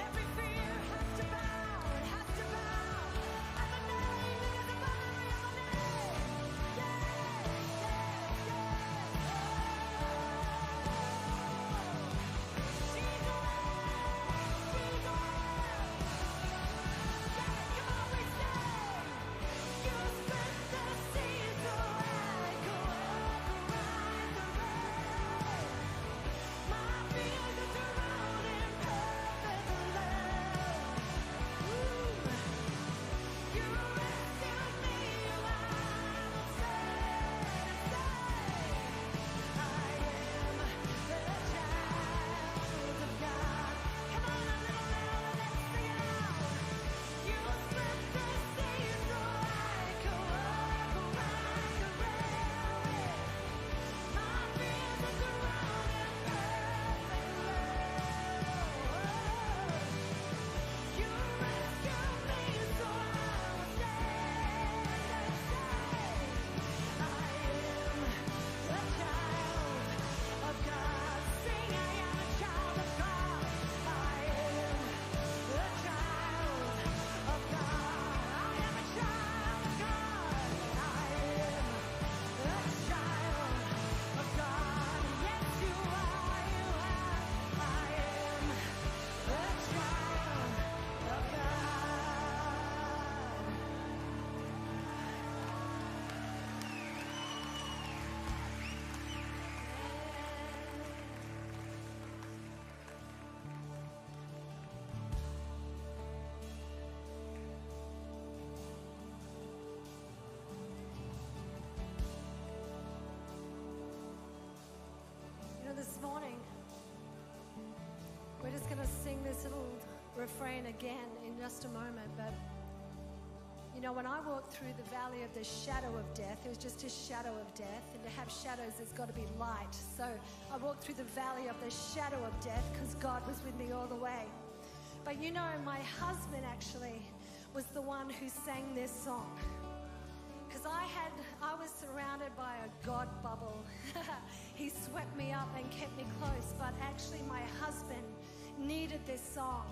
Every fear has to bow. It has to bow at the name that is above every other name. Yes, yes, yes. Jesus, come on, we say, you split the sea so I could walk around the road. My fears are drowned in perfect love. You rescued me, I will say, I am the child of God. Come on, a little louder, let's sing it out. You split the sea so I could walk around the railway. My fears are drowned in perfect love. You rescued me so I will stand and say, I am a child of God. Sing, I am a child of God. I am a child of God. I am a child of God. I am a child of God. Yes, you are, you are. I am a child of God. You know, this morning, we're just going to sing this little refrain again in just a moment. But, you know, when I walked through the valley of the shadow of death, it was just a shadow of death. And to have shadows, there's got to be light. So I walked through the valley of the shadow of death because God was with me all the way. But, you know, my husband actually was the one who sang this song. Because I was surrounded by a God bubble. He swept me up and kept me close, but actually my husband needed this song.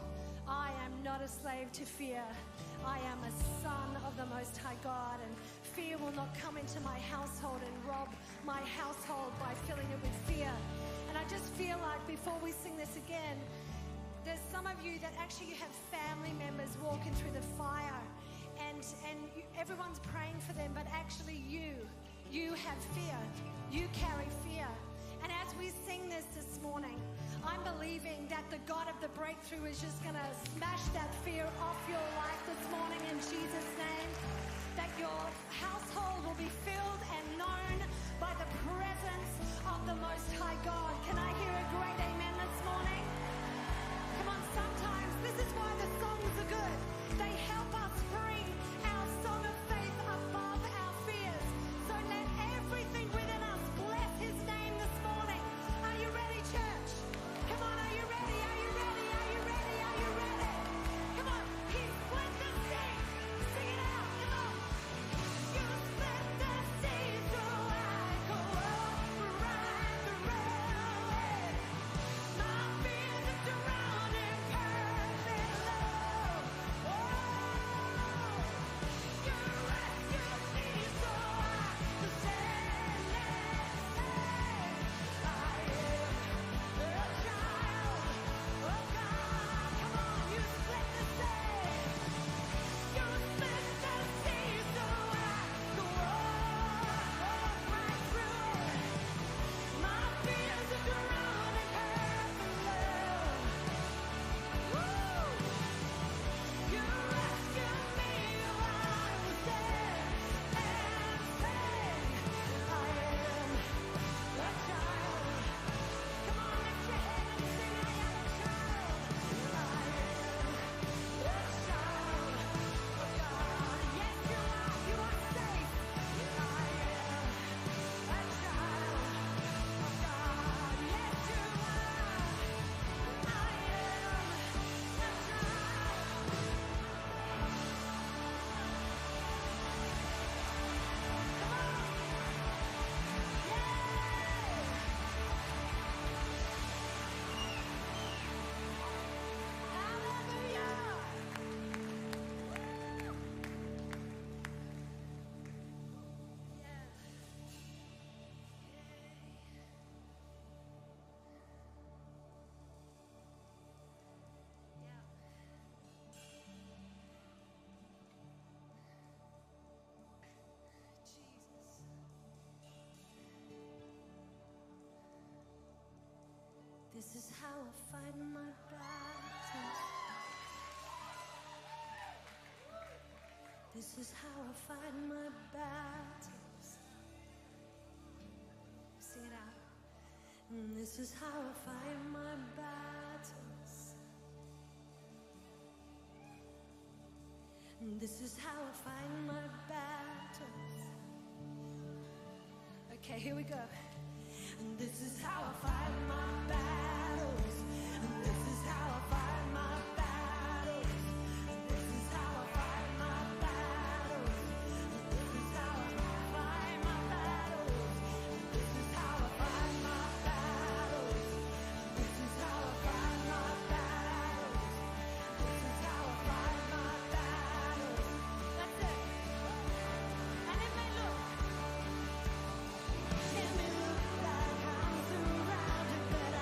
I am not a slave to fear. I am a son of the Most High God, and fear will not come into my household and rob my household by filling it with fear. And I just feel like before we sing this again, there's some of you that actually you have family members walking through the fire, and everyone's praying for them, but actually you have fear. You carry fear. And as we sing this morning, I'm believing that the God of the breakthrough is just going to smash that fear off your life this morning in Jesus' name. That your household will be filled and known by the presence of the Most High God. Can I hear a great amen this morning? Come on, sometimes this is why the songs are good. They help us bring our song of faith above our fears. So let everything within us bless His name this morning. Are you ready, church? Come on, are you ready? Are you ready? Are you ready? Are you ready? Come on, He split the sea. Sing it out. Come on. You split the sea so I could walk right through it. My fears are drowned in perfect love. Oh, you rescued me so I could stand and say, I am a child of God. Come on, you split the sea. You split the sea so I could walk right through it. My fears are drowned in perfect love. Woo! You rescued me while I was dead and sang, I am a child. Come on, lift your hand and sing, I am a child. I am a child of God. Yes, you are. You are safe. I am a child of God. Yes, you are. I am a child. This is how I fight my battles. This is how I fight my battles. Sing it out. This is how I fight my battles. This is how I fight my battles. Okay, here we go. And this is how I fight my battles. And this is how I fight my battles. And this is how I fight my battles. And this is how I fight my battles. And this is how I fight my battles. And this is how I fight my battles. This is how I fight my battles. That's it. And it may look like I'm surrounded, but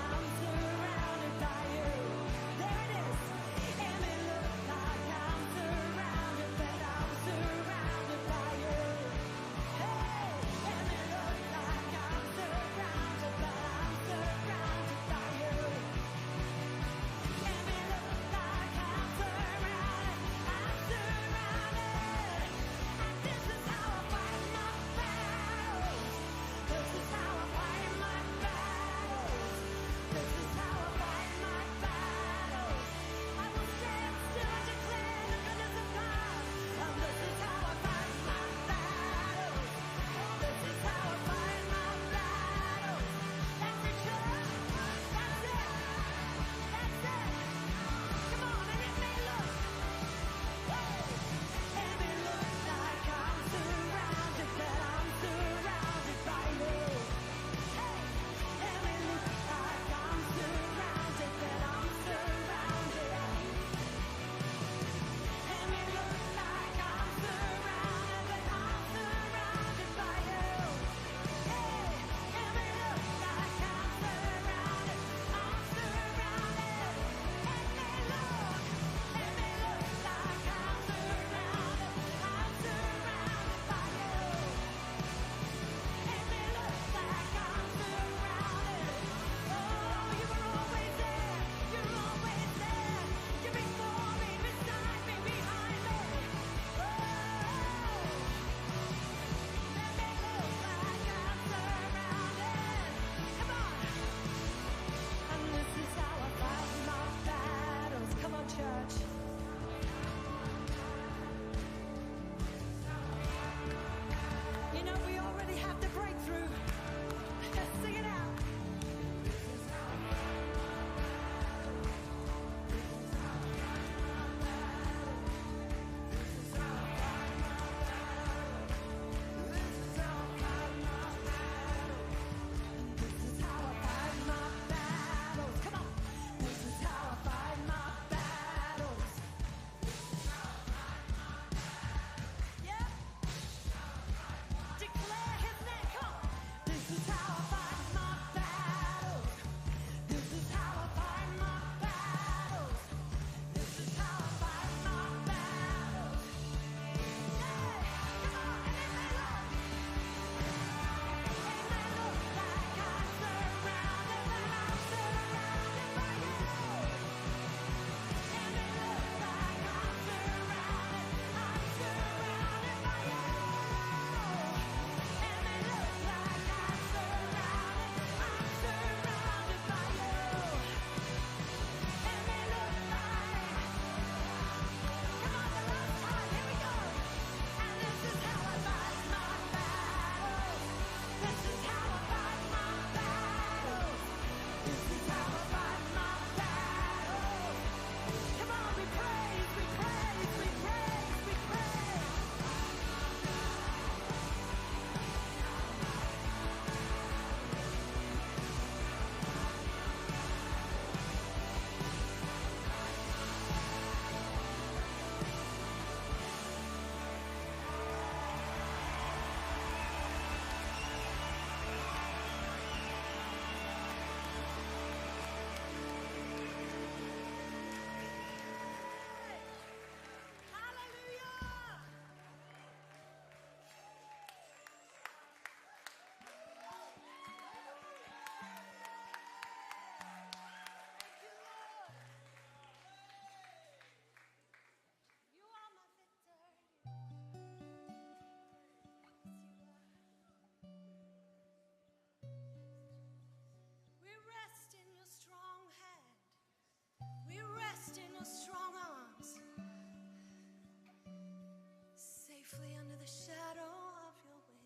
the shadow of your wing.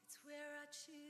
It's where I choose